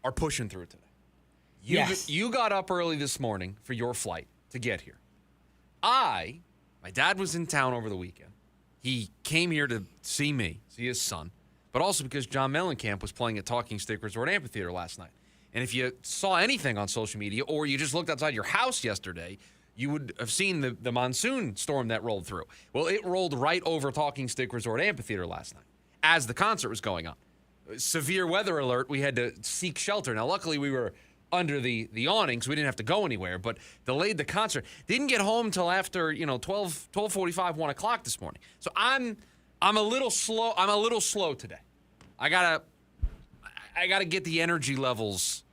are pushing through today. You got up early this morning for your flight to get here. My dad was in town over the weekend. He came here to see me, see his son, but also because John Mellencamp was playing at Talking Stick Resort Amphitheater last night. And if you saw anything on social media or you just looked outside your house yesterday, you would have seen the monsoon storm that rolled through. Well, it rolled right over Talking Stick Resort Amphitheater last night as the concert was going on. Severe weather alert, we had to seek shelter. Now, luckily, we were under the awning, so we didn't have to go anywhere, but delayed the concert. Didn't get home till after, 12:45, 1 o'clock this morning. So I'm a little slow. I'm a little slow today. I gotta get the energy levels.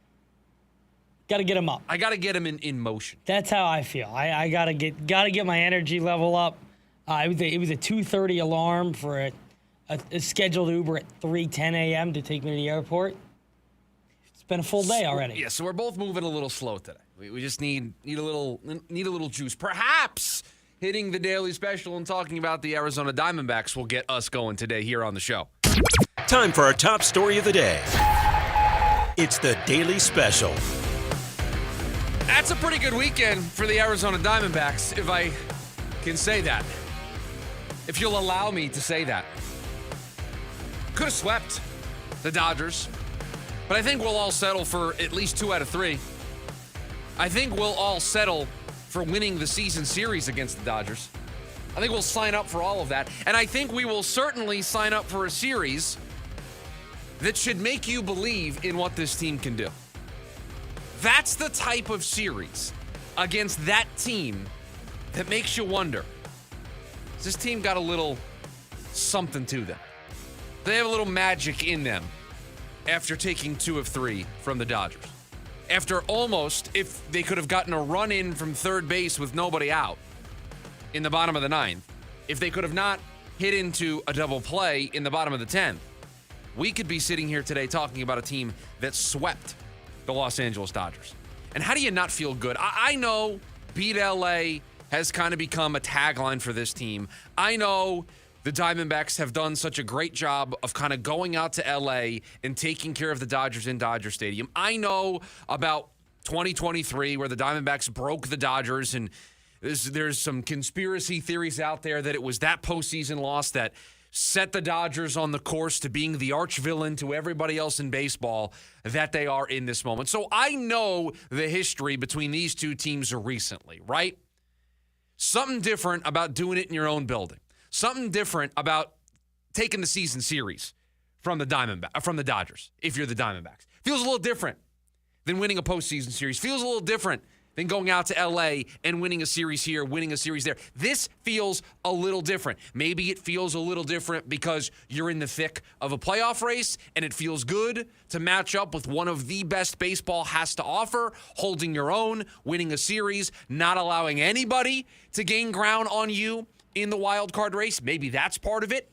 Got to get them up. I gotta get them in motion. That's how I feel. I gotta get my energy level up. It was a 2:30 alarm for a scheduled Uber at 3:10 a.m. to take me to the airport. It's been a full day already. Yeah, so we're both moving a little slow today. We just need a little juice. Perhaps hitting the daily special and talking about the Arizona Diamondbacks will get us going today here on the show. Time for our top story of the day. It's the Daily Special. That's a pretty good weekend for the Arizona Diamondbacks, if I can say that. If you'll allow me to say that. Could have swept the Dodgers, but I think we'll all settle for at least 2 out of 3. I think we'll all settle for winning the season series against the Dodgers. I think we'll sign up for all of that, and I think we will certainly sign up for a series that should make you believe in what this team can do. That's the type of series against that team that makes you wonder, has this team got a little something to them? They have a little magic in them after taking 2 of 3 from the Dodgers. After almost, if they could have gotten a run in from third base with nobody out in the bottom of the 9th, if they could have not hit into a double play in the bottom of the 10th, we could be sitting here today talking about a team that swept the Los Angeles Dodgers. And how do you not feel good? I know beat LA has kind of become a tagline for this team. I know the Diamondbacks have done such a great job of kind of going out to LA and taking care of the Dodgers in Dodger Stadium. I know about 2023 where the Diamondbacks broke the Dodgers, and there's some conspiracy theories out there that it was that postseason loss that set the Dodgers on the course to being the arch villain to everybody else in baseball that they are in this moment. So I know the history between these two teams recently, right? Something different about doing it in your own building. Something different about taking the season series from the Dodgers, if you're the Diamondbacks. Feels a little different than winning a postseason series. Feels a little different than going out to LA and winning a series here, winning a series there. This feels a little different. Maybe it feels a little different because you're in the thick of a playoff race and it feels good to match up with one of the best baseball has to offer, holding your own, winning a series, not allowing anybody to gain ground on you in the wild card race. Maybe that's part of it.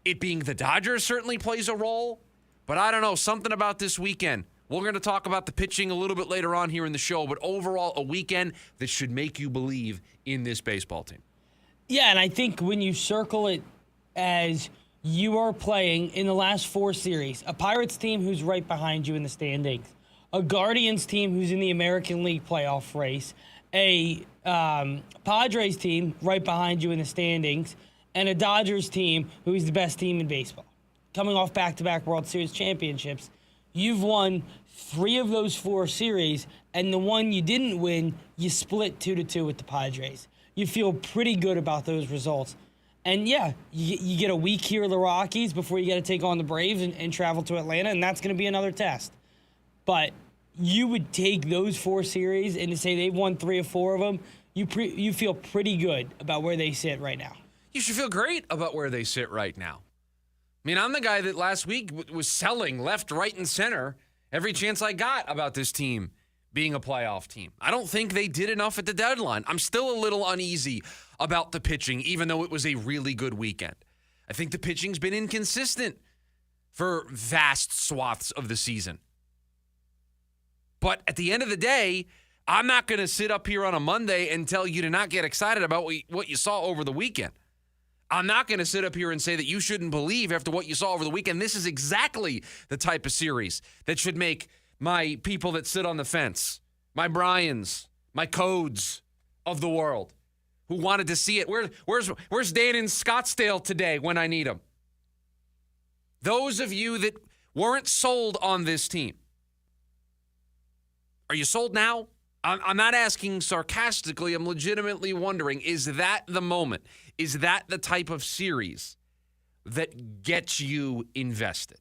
It being the Dodgers certainly plays a role, but I don't know, something about this weekend. We're going to talk about the pitching a little bit later on here in the show, but overall, a weekend that should make you believe in this baseball team. Yeah, and I think when you circle it as you are playing in the last 4 series, a Pirates team who's right behind you in the standings, a Guardians team who's in the American League playoff race, a Padres team right behind you in the standings, and a Dodgers team who is the best team in baseball. Coming off back-to-back World Series championships, you've won 3 of those 4 series, and the one you didn't win, you split 2-2 with the Padres. You feel pretty good about those results. And, yeah, you get a week here of the Rockies before you got to take on the Braves and travel to Atlanta, and that's going to be another test. But you would take those 4 series and to say they've won 3 or 4 of them, you feel pretty good about where they sit right now. You should feel great about where they sit right now. I mean, I'm the guy that last week was selling left, right, and center every chance I got about this team being a playoff team. I don't think they did enough at the deadline. I'm still a little uneasy about the pitching, even though it was a really good weekend. I think the pitching's been inconsistent for vast swaths of the season. But at the end of the day, I'm not going to sit up here on a Monday and tell you to not get excited about what you saw over the weekend. I'm not going to sit up here and say that you shouldn't believe after what you saw over the weekend. This is exactly the type of series that should make my people that sit on the fence, my Bryans, my Codes of the world who wanted to see it. Where's Dan in Scottsdale today when I need him? Those of you that weren't sold on this team. Are you sold now? I'm not asking sarcastically. I'm legitimately wondering, is that the moment? Is that the type of series that gets you invested?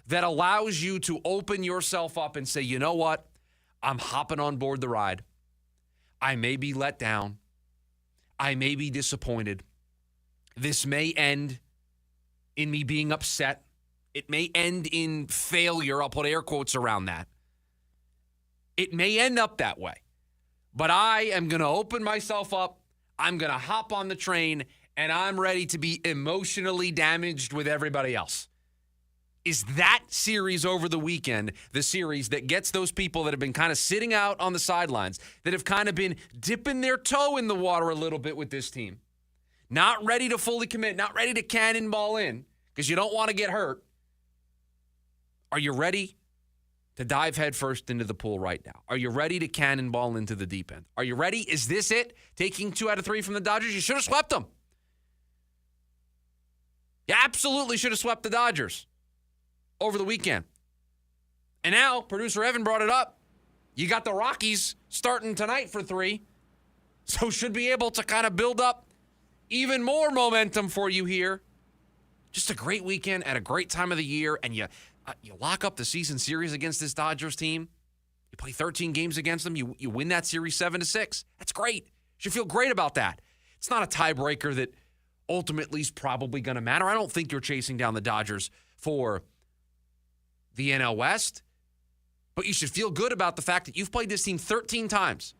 That allows you to open yourself up and say, you know what? I'm hopping on board the ride. I may be let down. I may be disappointed. This may end in me being upset. It may end in failure. I'll put air quotes around that. It may end up that way. But I am going to open myself up. I'm going to hop on the train, and I'm ready to be emotionally damaged with everybody else. Is that series over the weekend the series that gets those people that have been kind of sitting out on the sidelines, that have kind of been dipping their toe in the water a little bit with this team, not ready to fully commit, not ready to cannonball in because you don't want to get hurt? Are you ready to dive headfirst into the pool right now? Are you ready to cannonball into the deep end? Are you ready? Is this it? Taking 2 out of 3 from the Dodgers? You should have swept them. You absolutely should have swept the Dodgers over the weekend. And now, producer Evan brought it up. You got the Rockies starting tonight for 3. So should be able to kind of build up even more momentum for you here. Just a great weekend at a great time of the year, and you lock up the season series against this Dodgers team. You play 13 games against them. You win that series 7-6. That's great. You should feel great about that. It's not a tiebreaker that ultimately is probably going to matter. I don't think you're chasing down the Dodgers for the NL West, but you should feel good about the fact that you've played this team 13 times.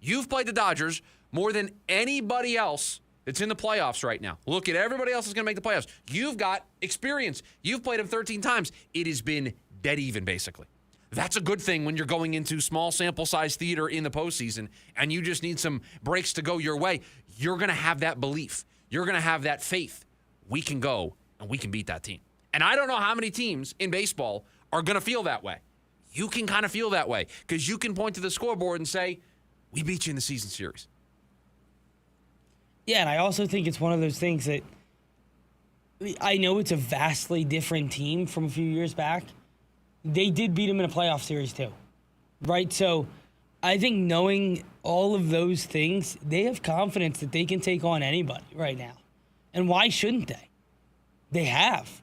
You've played the Dodgers more than anybody else that's in the playoffs right now. Look at everybody else that's going to make the playoffs. You've got experience. You've played them 13 times. It has been dead even, basically. That's a good thing when you're going into small sample size theater in the postseason and you just need some breaks to go your way. You're going to have that belief. You're going to have that faith. We can go and we can beat that team. And I don't know how many teams in baseball are going to feel that way. You can kind of feel that way because you can point to the scoreboard and say, we beat you in the season series. Yeah, and I also think it's one of those things that I know it's a vastly different team from a few years back. They did beat them in a playoff series too, right? So I think knowing all of those things, they have confidence that they can take on anybody right now. And why shouldn't they? They have.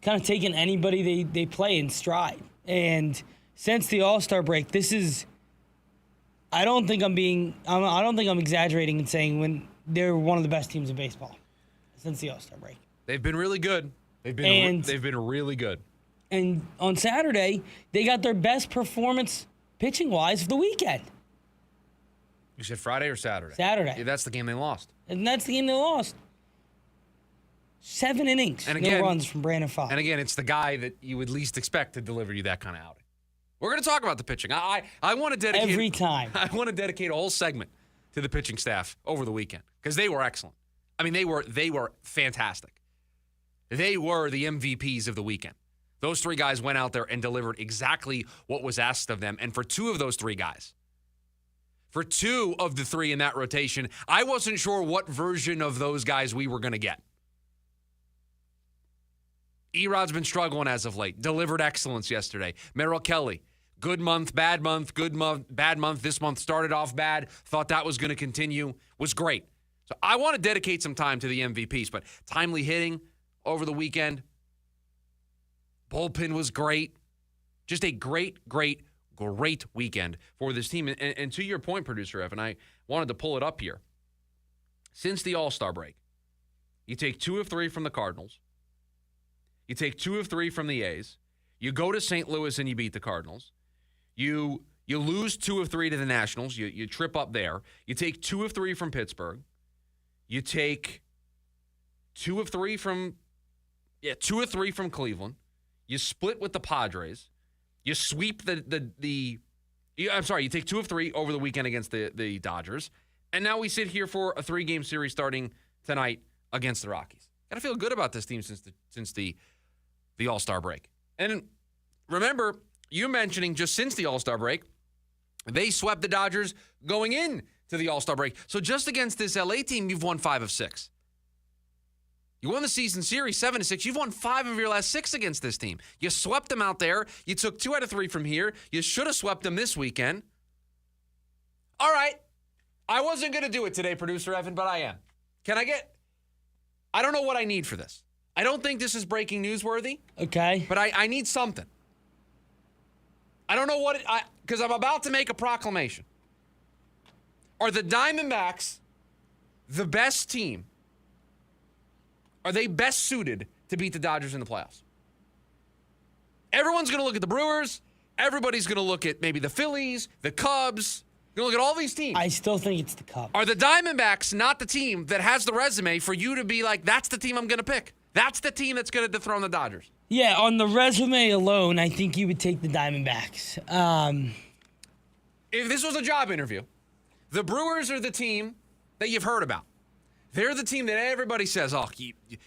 Kind of taken anybody they play in stride. And since the All-Star break, this is, I don't think I'm exaggerating in saying when they're one of the best teams in baseball since the All-Star break. They've been really good. They've been really good. And on Saturday, they got their best performance pitching-wise of the weekend. You said Friday or Saturday? Saturday. Yeah, that's the game they lost. And that's the game they lost. 7 innings, and again, no runs from Brandon Fogg. And again, it's the guy that you would least expect to deliver you that kind of outing. We're going to talk about the pitching. I want to dedicate every time. I want to dedicate a whole segment to the pitching staff over the weekend because they were excellent. I mean, they were fantastic. They were the MVPs of the weekend. Those 3 guys went out there and delivered exactly what was asked of them. And for 2 of those 3 guys, for 2 of the 3 in that rotation, I wasn't sure what version of those guys we were going to get. Erod's been struggling as of late. Delivered excellence yesterday. Merrill Kelly, good month, bad month, good month, bad month. This month started off bad. Thought that was going to continue. Was great. So I want to dedicate some time to the MVPs, but timely hitting over the weekend. Bullpen was great. Just a great weekend for this team. And to your point, producer Evan, I wanted to pull it up here. Since the All-Star break, you take 2 of 3 from the Cardinals. You take 2 of 3 from the A's. You go to St. Louis and you beat the Cardinals. You lose 2 of 3 to the Nationals. You trip up there. You take 2 of 3 from Pittsburgh. You take 2 of 3 from Cleveland. You split with the Padres. You sweep you take 2 of 3 over the weekend against the Dodgers. And now we sit here for a 3-game series starting tonight against the Rockies. Got to feel good about this team since the All-Star break. And remember, you mentioning just since the All-Star break, they swept the Dodgers going in to the All-Star break. So just against this LA team, you've won 5 of 6. You won the season series 7-6. You've won 5 of your last 6 against this team. You swept them out there. You took 2 out of 3 from here. You should have swept them this weekend. All right. I wasn't going to do it today, Producer Evan, but I am. I don't know what I need for this. I don't think this is breaking newsworthy. Okay. But I need something. I don't know what because I'm about to make a proclamation. Are the Diamondbacks the best team? Are they best suited to beat the Dodgers in the playoffs? Everyone's going to look at the Brewers. Everybody's going to look at maybe the Phillies, the Cubs. Going to look at all these teams. I still think it's the Cubs. Are the Diamondbacks not the team that has the resume for you to be like, that's the team I'm going to pick? That's the team that's going to dethrone the Dodgers. Yeah, on the resume alone, I think you would take the Diamondbacks. If this was a job interview, the Brewers are the team that you've heard about. They're the team that everybody says, oh,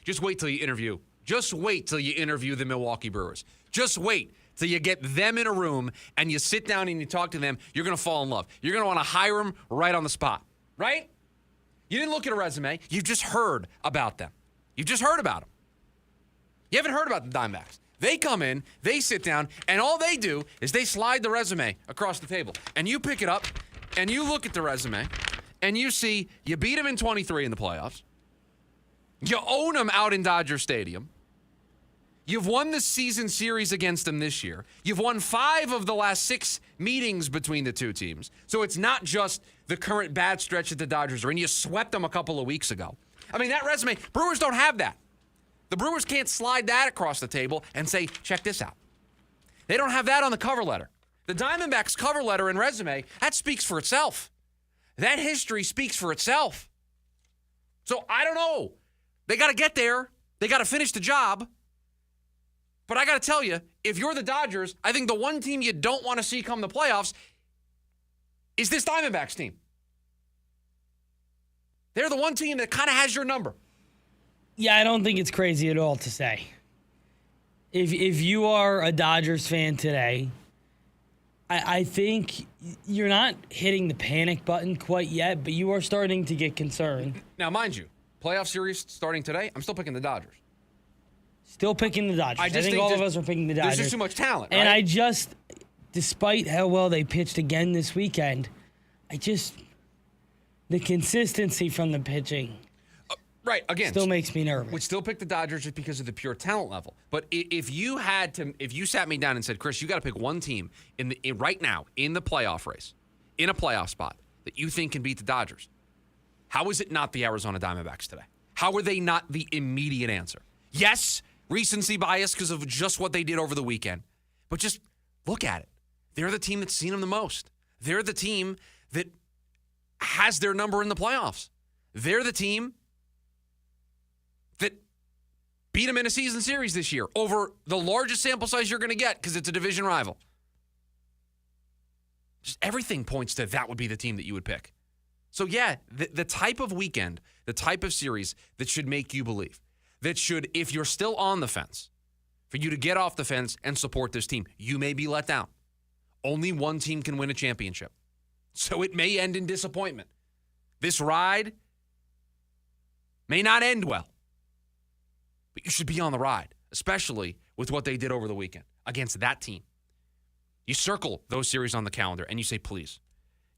just wait till you interview. Just wait till you interview the Milwaukee Brewers. Just wait till you get them in a room and you sit down and you talk to them. You're going to fall in love. You're going to want to hire them right on the spot, right? You didn't look at a resume. You've just heard about them. You've just heard about them. You haven't heard about the Diamondbacks. They come in, they sit down, and all they do is they slide the resume across the table. And you pick it up, and you look at the resume, and you see you beat them in 23 in the playoffs. You own them out in Dodger Stadium. You've won the season series against them this year. You've won 5 of the last 6 meetings between the two teams. So it's not just the current bad stretch that the Dodgers are in. You swept them a couple of weeks ago. I mean, that resume, Brewers don't have that. The Brewers can't slide that across the table and say, check this out. They don't have that on the cover letter. The Diamondbacks' cover letter and resume, that speaks for itself. That history speaks for itself. So I don't know. They got to get there. They got to finish the job. But I got to tell you, if you're the Dodgers, I think the one team you don't want to see come the playoffs is this Diamondbacks team. They're the one team that kind of has your number. Yeah, I don't think it's crazy at all to say. If you are a Dodgers fan today, I think you're not hitting the panic button quite yet, but you are starting to get concerned. Now, mind you, playoff series starting today, I'm still picking the Dodgers. Still picking the Dodgers. I think all of us are picking the Dodgers. There's just too much talent, right? And I just, despite how well they pitched again this weekend, the consistency from the pitching right, again, still makes me nervous. Would still pick the Dodgers just because of the pure talent level. But if you sat me down and said, Chris, you got to pick one team right now in the playoff race, in a playoff spot that you think can beat the Dodgers, how is it not the Arizona Diamondbacks today? How are they not the immediate answer? Yes, recency bias because of just what they did over the weekend. But just look at it. They're the team that's seen them the most. They're the team that has their number in the playoffs. They're the team that beat them in a season series this year over the largest sample size you're going to get because it's a division rival. Just everything points to that would be the team that you would pick. So, yeah, the type of weekend, the type of series that should make you believe, that should, if you're still on the fence, for you to get off the fence and support this team. You may be let down. Only one team can win a championship. So it may end in disappointment. This ride may not end well. But you should be on the ride, especially with what they did over the weekend against that team. You circle those series on the calendar and you say, please,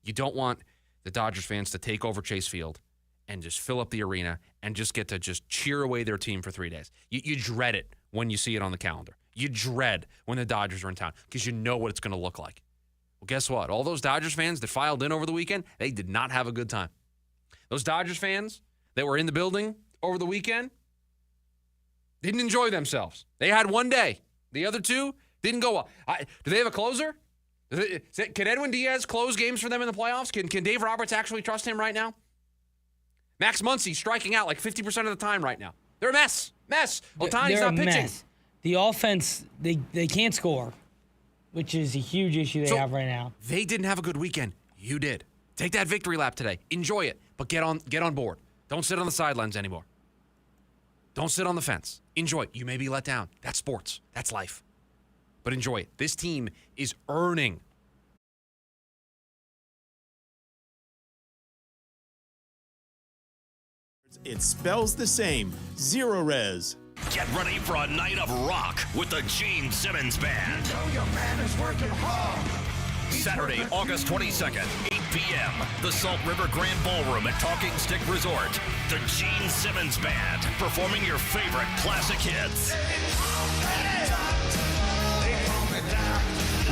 you don't want the Dodgers fans to take over Chase Field and just fill up the arena and just get to just cheer away their team for 3 days. You dread it when you see it on the calendar. You dread when the Dodgers are in town because you know what it's going to look like. Well, guess what? All those Dodgers fans that filed in over the weekend, they did not have a good time. Those Dodgers fans that were in the building over the weekend didn't enjoy themselves. They had one day. The other two didn't go well. Do they have a closer? Can Edwin Diaz close games for them in the playoffs? Can Dave Roberts actually trust him right now? Max Muncy striking out like 50% of the time right now. They're a mess. Ohtani's not pitching. Mess. The offense, they can't score, which is a huge issue they have right now. They didn't have a good weekend. You did. Take that victory lap today. Enjoy it, but get on board. Don't sit on the sidelines anymore. Don't sit on the fence. Enjoy it. You may be let down. That's sports. That's life. but enjoy it. This team is earning. It spells the same. Zero Res. Get ready for a night of rock with the Gene Simmons Band. Saturday, August 22nd, 8 p.m. The Salt River Grand Ballroom at Talking Stick Resort. The Gene Simmons Band performing your favorite classic hits.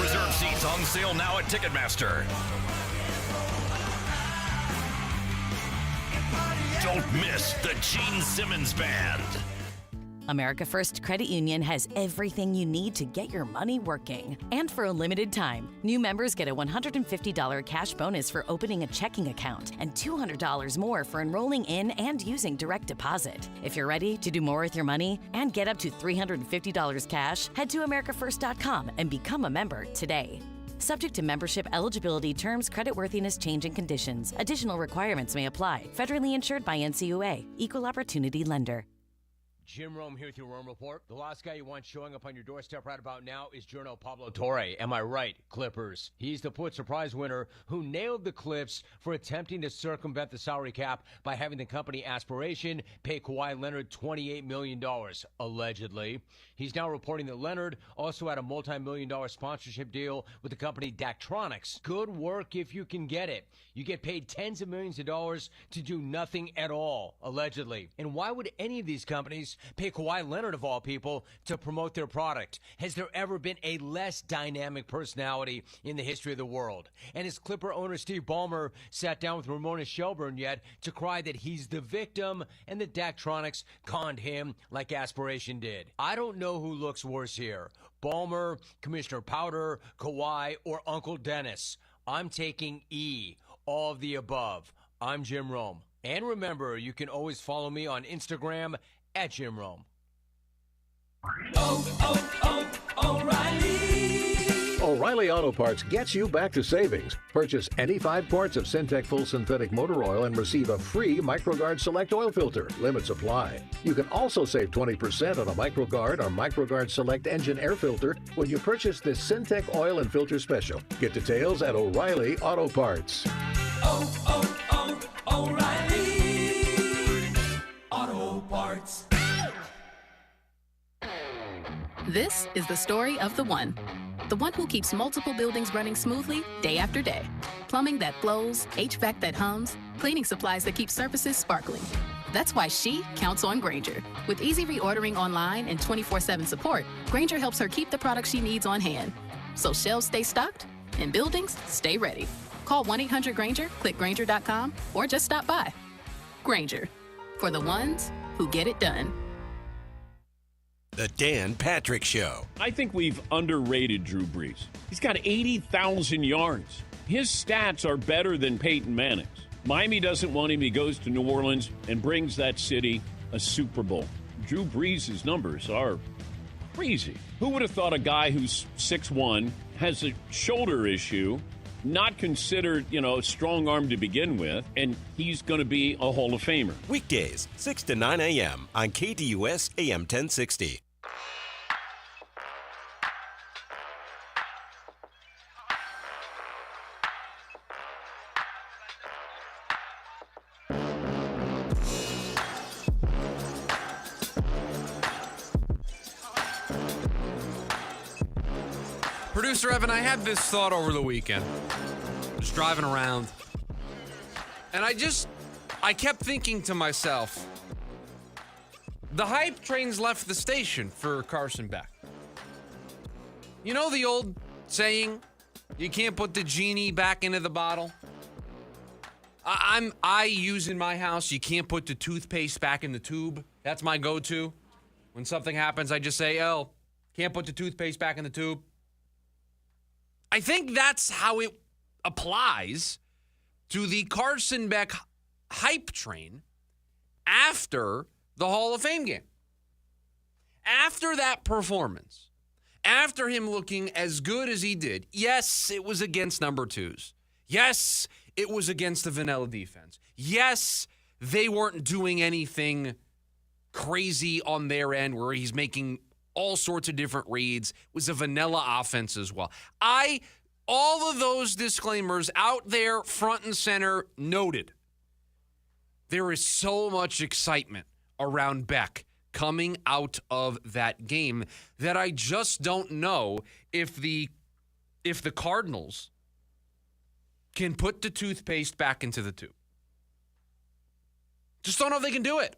Reserve seats on sale now at Ticketmaster. Don't miss the Gene Simmons Band. America First Credit Union has everything you need to get your money working. And for a limited time, new members get a $150 cash bonus for opening a checking account and $200 more for enrolling in and using direct deposit. If you're ready to do more with your money and get up to $350 cash, head to americafirst.com and become a member today. Subject to membership eligibility, terms, creditworthiness, change, and conditions. Additional requirements may apply. Federally insured by NCUA. Equal Opportunity Lender. Jim Rome here with your Rome Report. The last guy you want showing up on your doorstep right about now is Journo Pablo Torre. Am I right, Clippers? He's the Pulitzer Prize winner who nailed the Clips for attempting to circumvent the salary cap by having the company Aspiration pay Kawhi Leonard $28 million, allegedly. He's now reporting that Leonard also had a multi-million-dollar sponsorship deal with the company Daktronics. Good work if you can get it. You get paid tens of millions of dollars to do nothing at all, allegedly. And why would any of these companies pay Kawhi Leonard, of all people, to promote their product? Has there ever been a less dynamic personality in the history of the world? And has Clipper owner Steve Ballmer sat down with Ramona Shelburne yet to cry that he's the victim and that Daktronics conned him like Aspiration did? I don't know who looks worse here, Ballmer, Commissioner Powder, Kawhi, or Uncle Dennis. I'm taking E, all of the above. I'm Jim Rome. And remember, you can always follow me on Instagram at Jim Rome. O'Reilly Auto Parts gets you back to savings. Purchase any 5 quarts of Syntec Full Synthetic Motor Oil and receive a free MicroGuard Select Oil Filter. Limits apply. You can also save 20% on a MicroGuard or MicroGuard Select Engine Air Filter when you purchase this Syntec Oil and Filter Special. Get details at O'Reilly Auto Parts. O'Reilly Auto Parts. This is the story of the one who keeps multiple buildings running smoothly day after day. Plumbing that flows, HVAC that hums, cleaning supplies that keep surfaces sparkling. That's why she counts on Grainger. With easy reordering online and 24/7 support, Grainger helps her keep the products she needs on hand. So shelves stay stocked and buildings stay ready. Call 1-800-GRAINGER, click Grainger.com, or just stop by. Grainger, for the ones who get it done. The Dan Patrick Show. I think we've underrated Drew Brees. He's got 80,000 yards. His stats are better than Peyton Manning's. Miami doesn't want him. He goes to New Orleans and brings that city a Super Bowl. Drew Brees' numbers are crazy. Who would have thought a guy who's 6'1", has a shoulder issue, not considered, strong arm to begin with, and he's going to be a Hall of Famer. Weekdays, 6 to 9 a.m. on KDUS AM 1060. Producer Evan, I had this thought over the weekend. Just driving around. And I kept thinking to myself, the hype train's left the station for Carson Beck. You know the old saying, you can't put the genie back into the bottle? I use in my house, you can't put the toothpaste back in the tube. That's my go-to. When something happens, I just say, can't put the toothpaste back in the tube. I think that's how it applies to the Carson Beck hype train after the Hall of Fame game. After that performance, after him looking as good as he did, yes, it was against number twos. Yes, it was against the vanilla defense. Yes, they weren't doing anything crazy on their end where he's making all sorts of different reads. It was a vanilla offense as well. All of those disclaimers out there, front and center, noted. There is so much excitement around Beck coming out of that game that I just don't know if the Cardinals can put the toothpaste back into the tube. Just don't know if they can do it.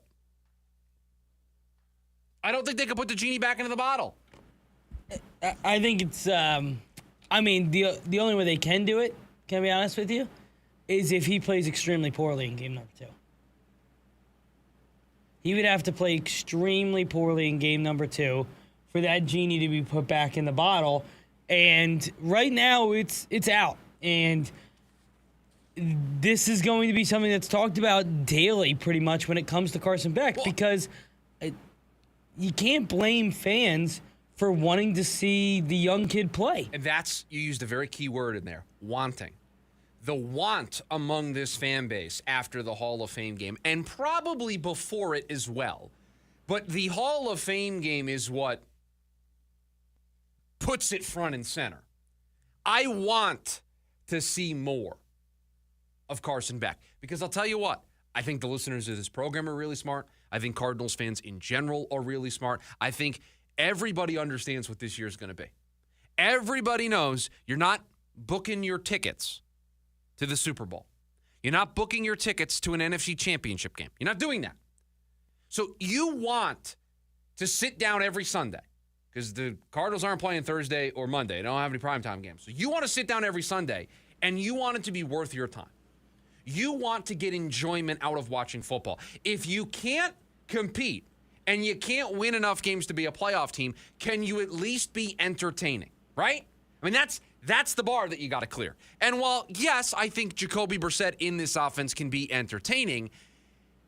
I don't think they can put the genie back into the bottle. I think it's, the only way they can do it, can I be honest with you, is if he plays extremely poorly in game number 2. He would have to play extremely poorly in game number 2 for that genie to be put back in the bottle. And right now, it's out. And this is going to be something that's talked about daily pretty much when it comes to Carson Beck, because you can't blame fans for wanting to see the young kid play. And you used a very key word in there, wanting. The want among this fan base after the Hall of Fame game, and probably before it as well. But the Hall of Fame game is what puts it front and center. I want to see more of Carson Beck, because I'll tell you what, I think the listeners of this program are really smart. I think Cardinals fans in general are really smart. I think everybody understands what this year is going to be. Everybody knows you're not booking your tickets to the Super Bowl. You're not booking your tickets to an NFC Championship game. You're not doing that. So you want to sit down every Sunday, because the Cardinals aren't playing Thursday or Monday. They don't have any primetime games. So you want to sit down every Sunday, and you want it to be worth your time. You want to get enjoyment out of watching football. If you can't compete and you can't win enough games to be a playoff team, can you at least be entertaining, right? I mean, that's the bar that you got to clear. And while, yes, I think Jacoby Brissett in this offense can be entertaining,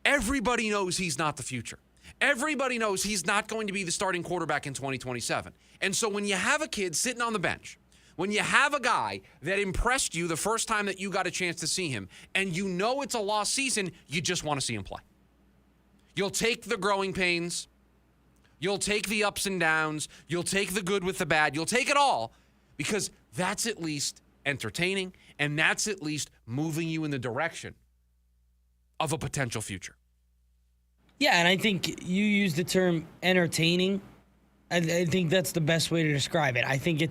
everybody knows he's not the future. Everybody knows he's not going to be the starting quarterback in 2027. And so when you have a kid sitting on the bench, when you have a guy that impressed you the first time that you got a chance to see him, and you know it's a lost season, you just want to see him play. You'll take the growing pains. You'll take the ups and downs. You'll take the good with the bad. You'll take it all, because that's at least entertaining, and that's at least moving you in the direction of a potential future. Yeah, and I think you use the term entertaining. I think that's the best way to describe it. I think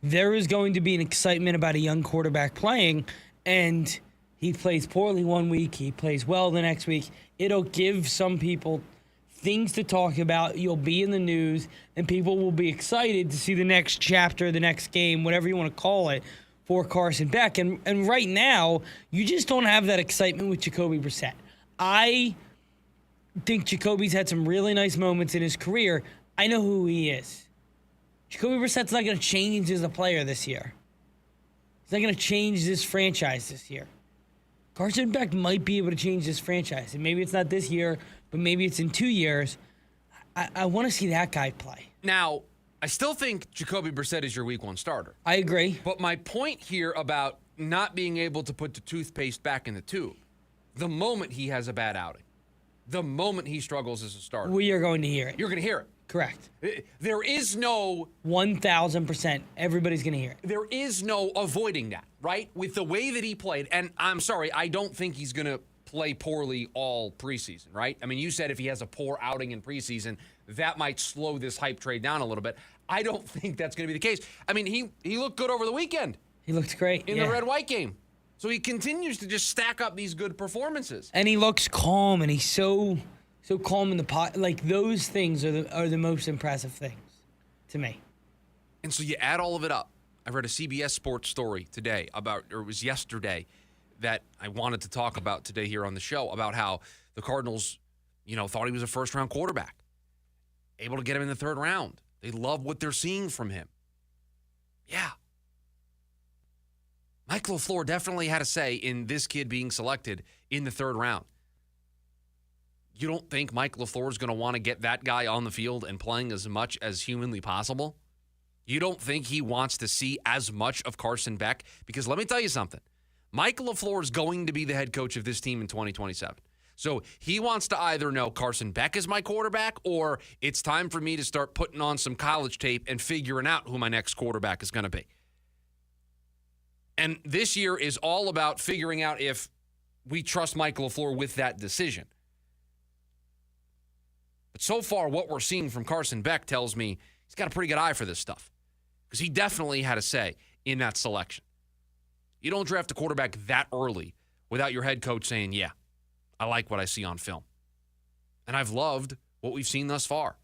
there is going to be an excitement about a young quarterback playing, and he plays poorly one week, he plays well the next week. It'll give some people things to talk about. You'll be in the news, and people will be excited to see the next chapter, the next game, whatever you want to call it, for Carson Beck. And right now, you just don't have that excitement with Jacoby Brissett. I think Jacoby's had some really nice moments in his career. I know who he is. Jacoby Brissett's not going to change as a player this year. He's not going to change this franchise this year. Carson Beck might be able to change this franchise. And maybe it's not this year, but maybe it's in 2 years. I want to see that guy play. Now, I still think Jacoby Brissett is your week 1 starter. I agree. But my point here about not being able to put the toothpaste back in the tube, the moment he has a bad outing, the moment he struggles as a starter, we are going to hear it. You're going to hear it. Correct. There is no 1,000%. Everybody's going to hear it. There is no avoiding that, right? With the way that he played, and I'm sorry, I don't think he's going to play poorly all preseason, right? I mean, you said if he has a poor outing in preseason, that might slow this hype trade down a little bit. I don't think that's going to be the case. I mean, he looked good over the weekend. He looked great in the red-white game. So he continues to just stack up these good performances. And he looks calm, and he's so calm in the pot. Like, those things are the most impressive things to me. And so you add all of it up. I read a CBS Sports story today it was yesterday, that I wanted to talk about today here on the show, about how the Cardinals, thought he was a first-round quarterback, able to get him in the 3rd round. They love what they're seeing from him. Yeah. Mike LaFleur definitely had a say in this kid being selected in the 3rd round. You don't think Mike LaFleur is going to want to get that guy on the field and playing as much as humanly possible? You don't think he wants to see as much of Carson Beck? Because let me tell you something. Mike LaFleur is going to be the head coach of this team in 2027. So he wants to either know Carson Beck is my quarterback or it's time for me to start putting on some college tape and figuring out who my next quarterback is going to be. And this year is all about figuring out if we trust Michael LaFleur with that decision. But so far, what we're seeing from Carson Beck tells me he's got a pretty good eye for this stuff because he definitely had a say in that selection. You don't draft a quarterback that early without your head coach saying, yeah, I like what I see on film. And I've loved what we've seen thus far.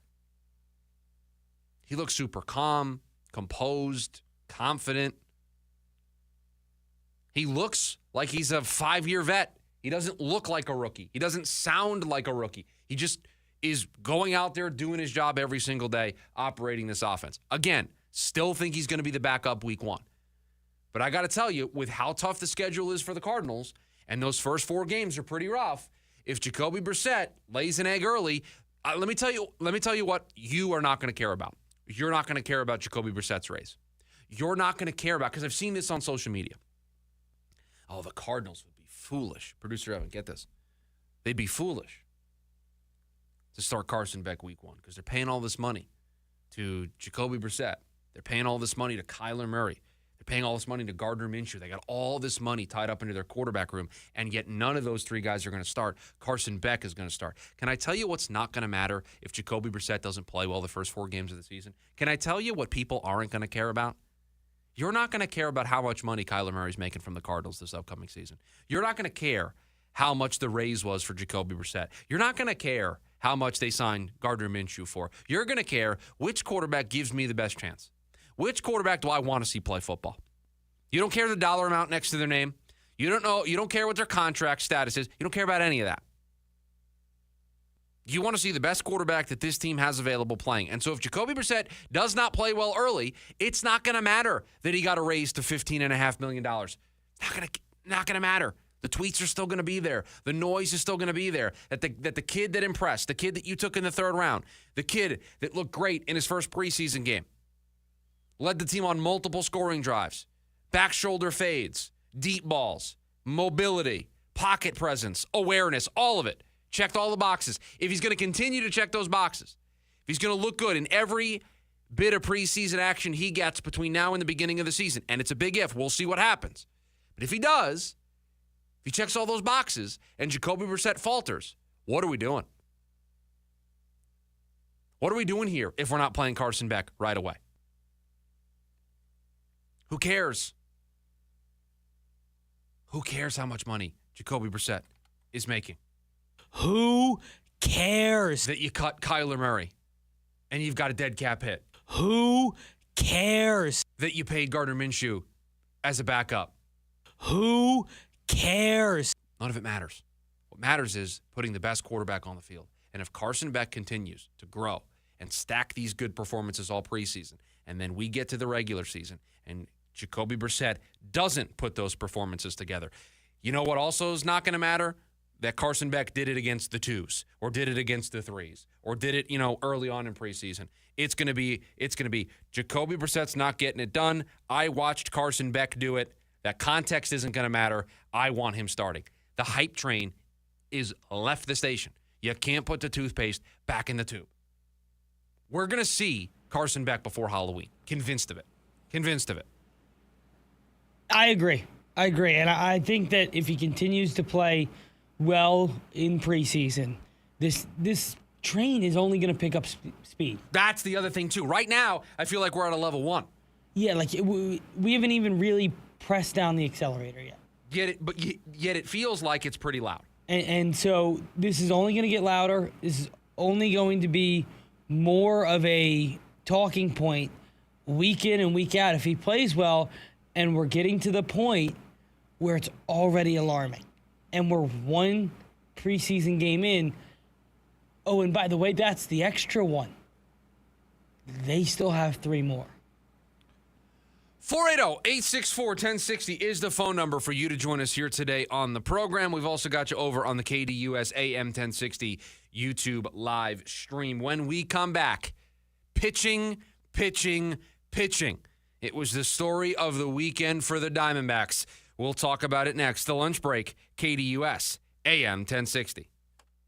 He looks super calm, composed, confident. He looks like he's a 5-year vet. He doesn't look like a rookie. He doesn't sound like a rookie. He just is going out there doing his job every single day, operating this offense. Again, still think he's going to be the backup week 1. But I got to tell you, with how tough the schedule is for the Cardinals, and those first 4 games are pretty rough, if Jacoby Brissett lays an egg early, let me tell you what you are not going to care about. You're not going to care about Jacoby Brissett's raise. You're not going to care about, because I've seen this on social media. Oh, the Cardinals would be foolish. Producer Evan, get this. They'd be foolish to start Carson Beck week 1 because they're paying all this money to Jacoby Brissett. They're paying all this money to Kyler Murray. They're paying all this money to Gardner Minshew. They got all this money tied up into their quarterback room, and yet none of those 3 guys are going to start. Carson Beck is going to start. Can I tell you what's not going to matter if Jacoby Brissett doesn't play well the first 4 games of the season? Can I tell you what people aren't going to care about? You're not going to care about how much money Kyler Murray's making from the Cardinals this upcoming season. You're not going to care how much the raise was for Jacoby Brissett. You're not going to care how much they signed Gardner Minshew for. You're going to care which quarterback gives me the best chance. Which quarterback do I want to see play football? You don't care the dollar amount next to their name. You don't care what their contract status is. You don't care about any of that. You want to see the best quarterback that this team has available playing. And so if Jacoby Brissett does not play well early, it's not going to matter that he got a raise to $15.5 million. Not going to matter. The tweets are still going to be there. The noise is still going to be there. That the kid that impressed, the kid that you took in the 3rd round, the kid that looked great in his first preseason game, led the team on multiple scoring drives, back shoulder fades, deep balls, mobility, pocket presence, awareness, all of it. Checked all the boxes. If he's going to continue to check those boxes, if he's going to look good in every bit of preseason action he gets between now and the beginning of the season, and it's a big if, we'll see what happens. But if he does, if he checks all those boxes and Jacoby Brissett falters, what are we doing? What are we doing here if we're not playing Carson Beck right away? Who cares? Who cares how much money Jacoby Brissett is making? Who cares? That you cut Kyler Murray and you've got a dead cap hit. Who cares? That you paid Gardner Minshew as a backup. Who cares? None of it matters. What matters is putting the best quarterback on the field. And if Carson Beck continues to grow and stack these good performances all preseason, and then we get to the regular season and Jacoby Brissett doesn't put those performances together, you know what also is not going to matter? That Carson Beck did it against the 2s or did it against the 3s or did it, early on in preseason. It's going to be Jacoby Brissett's not getting it done. I watched Carson Beck do it. That context isn't going to matter. I want him starting. The hype train is left the station. You can't put the toothpaste back in the tube. We're going to see Carson Beck before Halloween. Convinced of it. I agree. And I think that if he continues to play well in preseason, this train is only going to pick up speed. That's the other thing, too. Right now, I feel like we're at a level 1. Yeah, we haven't even really pressed down the accelerator yet. Yet it feels like it's pretty loud. And so this is only going to get louder. This is only going to be more of a talking point week in and week out. If he plays well and we're getting to the point where it's already alarming, and we're 1 preseason game in. Oh, and by the way, that's the extra one. They still have 3 more. 480-864-1060 is the phone number for you to join us here today on the program. We've also got you over on the KDUS AM 1060 YouTube live stream. When we come back, pitching. It was the story of the weekend for the Diamondbacks. We'll talk about it next. The lunch break, KDUS AM 1060.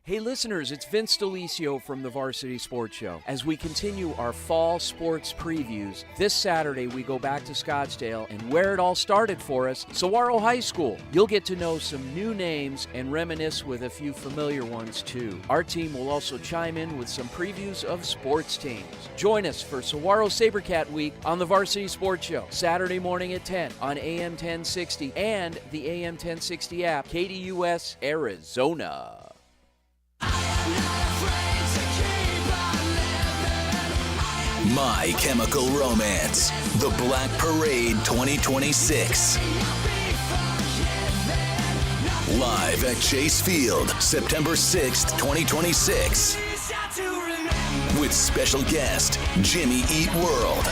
Hey listeners, it's Vince DeLisio from the Varsity Sports Show. As we continue our fall sports previews, this Saturday we go back to Scottsdale and where it all started for us, Saguaro High School. You'll get to know some new names and reminisce with a few familiar ones too. Our team will also chime in with some previews of sports teams. Join us for Saguaro Sabercat Week on the Varsity Sports Show, Saturday morning at 10 on AM 1060 and the AM 1060 app, KDUS Arizona. My Chemical Romance, The Black Parade 2026. Live at Chase Field, September 6th, 2026. With special guest, Jimmy Eat World.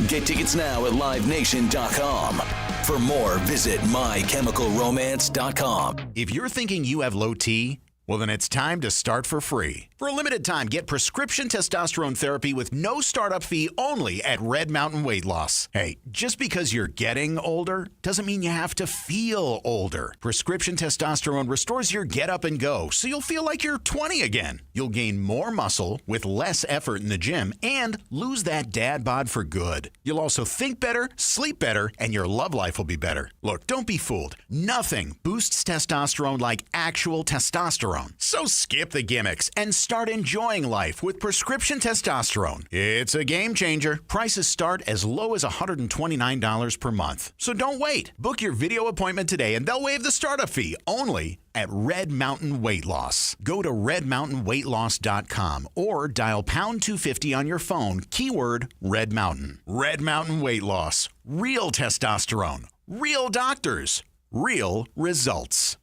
Get tickets now at livenation.com. For more, visit mychemicalromance.com. If you're thinking you have low T, well, then it's time to start for free. For a limited time, get prescription testosterone therapy with no startup fee only at Red Mountain Weight Loss. Hey, just because you're getting older doesn't mean you have to feel older. Prescription testosterone restores your get up and go, so you'll feel like you're 20 again. You'll gain more muscle with less effort in the gym and lose that dad bod for good. You'll also think better, sleep better, and your love life will be better. Look, don't be fooled. Nothing boosts testosterone like actual testosterone. So skip the gimmicks and start enjoying life with prescription testosterone. It's a game changer. Prices start as low as $129 per month. So don't wait. Book your video appointment today and they'll waive the startup fee only at Red Mountain Weight Loss. Go to redmountainweightloss.com or dial pound 250 on your phone, keyword Red Mountain. Red Mountain Weight Loss. Real testosterone. Real doctors. Real results.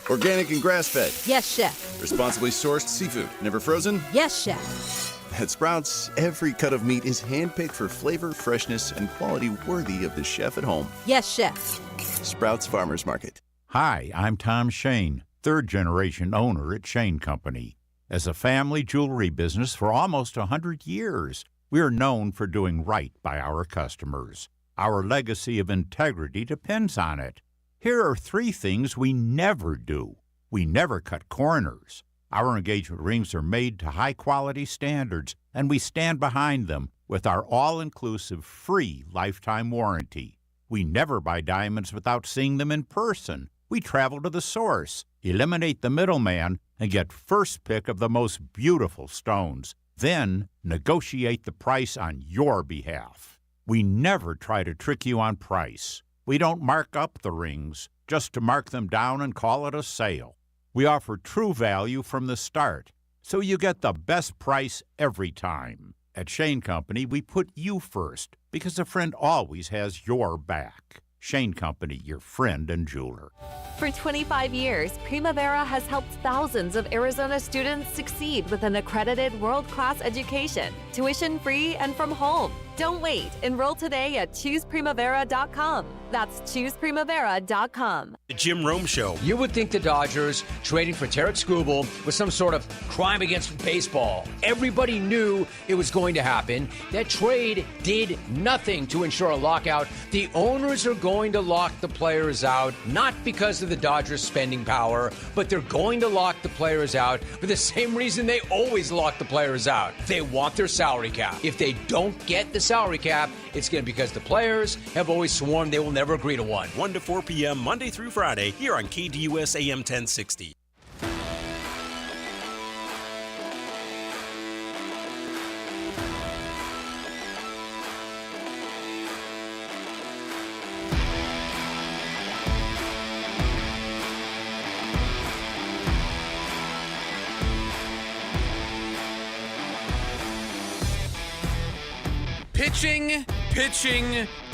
Organic and grass-fed. Yes, chef. Responsibly sourced seafood. Never frozen? Yes, chef. At Sprouts, every cut of meat is handpicked for flavor, freshness, and quality worthy of the chef at home. Yes, chef. Sprouts Farmers Market. Hi, I'm Tom Shane, third-generation owner at Shane Company. As a family jewelry business for almost 100 years, we are known for doing right by our customers. Our legacy of integrity depends on it. Here are 3 things we never do. We never cut corners. Our engagement rings are made to high-quality standards, and we stand behind them with our all-inclusive free lifetime warranty. We never buy diamonds without seeing them in person. We travel to the source, eliminate the middleman, and get first pick of the most beautiful stones. Then negotiate the price on your behalf. We never try to trick you on price. We don't mark up the rings just to mark them down and call it a sale. We offer true value from the start, so you get the best price every time. At Shane Company, we put you first because a friend always has your back. Shane Company, your friend and jeweler. For 25 years, Primavera has helped thousands of Arizona students succeed with an accredited world-class education, tuition-free and from home. Don't wait. Enroll today at ChoosePrimavera.com. That's ChoosePrimavera.com. The Jim Rome Show. You would think the Dodgers trading for Tarek Skubal was some sort of crime against baseball. Everybody knew it was going to happen. That trade did nothing to ensure a lockout. The owners are going to lock the players out, not because of the Dodgers' spending power, but they're going to lock the players out for the same reason they always lock the players out. They want their salary cap. If they don't get the salary cap, it's going to be because the players have always sworn they will never agree to one. 1 to 4 p.m. Monday through Friday here on KDUS AM 1060.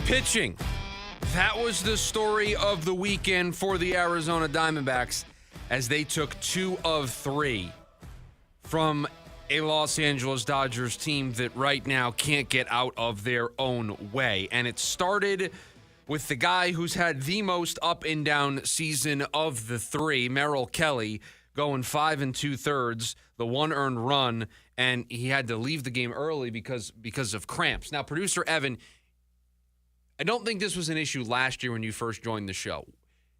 Pitching. That was the story of the weekend for the Arizona Diamondbacks as they took 2 of 3 from a Los Angeles Dodgers team that right now can't get out of their own way. And it started with the guy who's had the most up and down season of the 3, Merrill Kelly, going 5 2/3, the 1 earned run, and he had to leave the game early because of cramps. Now, producer Evan, I don't think this was an issue last year when you first joined the show.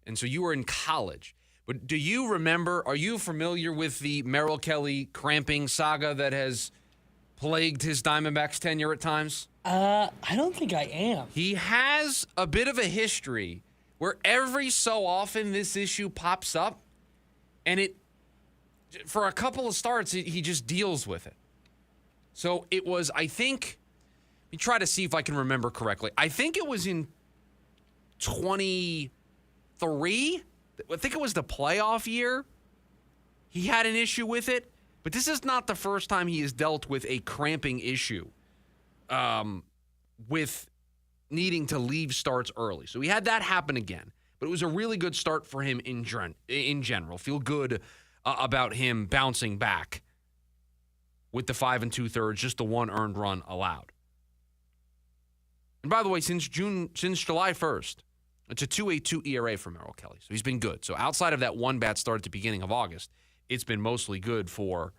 And so you were in college. But do you remember, are you familiar with the Merrill Kelly cramping saga that has plagued his Diamondbacks tenure at times? I don't think I am. He has a bit of a history where every so often this issue pops up, and for a couple of starts, he just deals with it. So it was, I think, let me try to see if I can remember correctly. I think it was in 23. I think it was the playoff year. He had an issue with it, but this is not the first time he has dealt with a cramping issue with needing to leave starts early. So he had that happen again, but it was a really good start for him in general. Feel good about him bouncing back with the 5 2/3, just the one earned run allowed. And by the way, since July 1st, it's a 2.82 ERA for Merrill Kelly. So he's been good. So outside of that one bad start at the beginning of August, it's been mostly good for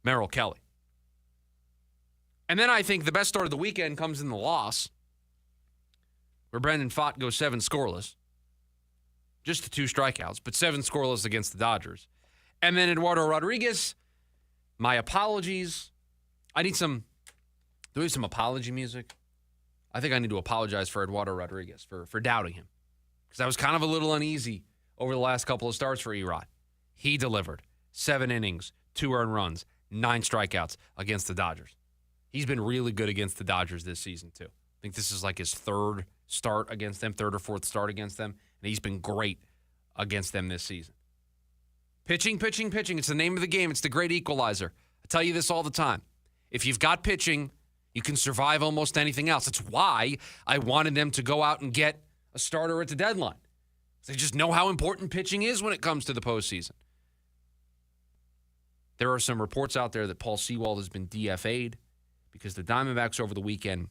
Merrill Kelly. And then I think the best start of the weekend comes in the loss, where Brandon Pfaadt goes 7 scoreless. Just the 2 strikeouts, but 7 scoreless against the Dodgers. And then Eduardo Rodriguez, my apologies. Do we have some apology music? I think I need to apologize for Eduardo Rodriguez for doubting him, because I was kind of a little uneasy over the last couple of starts for Erod. He delivered 7 innings, 2 earned runs, 9 strikeouts against the Dodgers. He's been really good against the Dodgers this season, too. I think this is like his 3rd start against them, 3rd or 4th start against them, and he's been great against them this season. Pitching. It's the name of the game. It's the great equalizer. I tell you this all the time. If you've got pitching, you can survive almost anything else. It's why I wanted them to go out and get a starter at the deadline. They just know how important pitching is when it comes to the postseason. There are some reports out there that Paul Sewald has been DFA'd because the Diamondbacks over the weekend,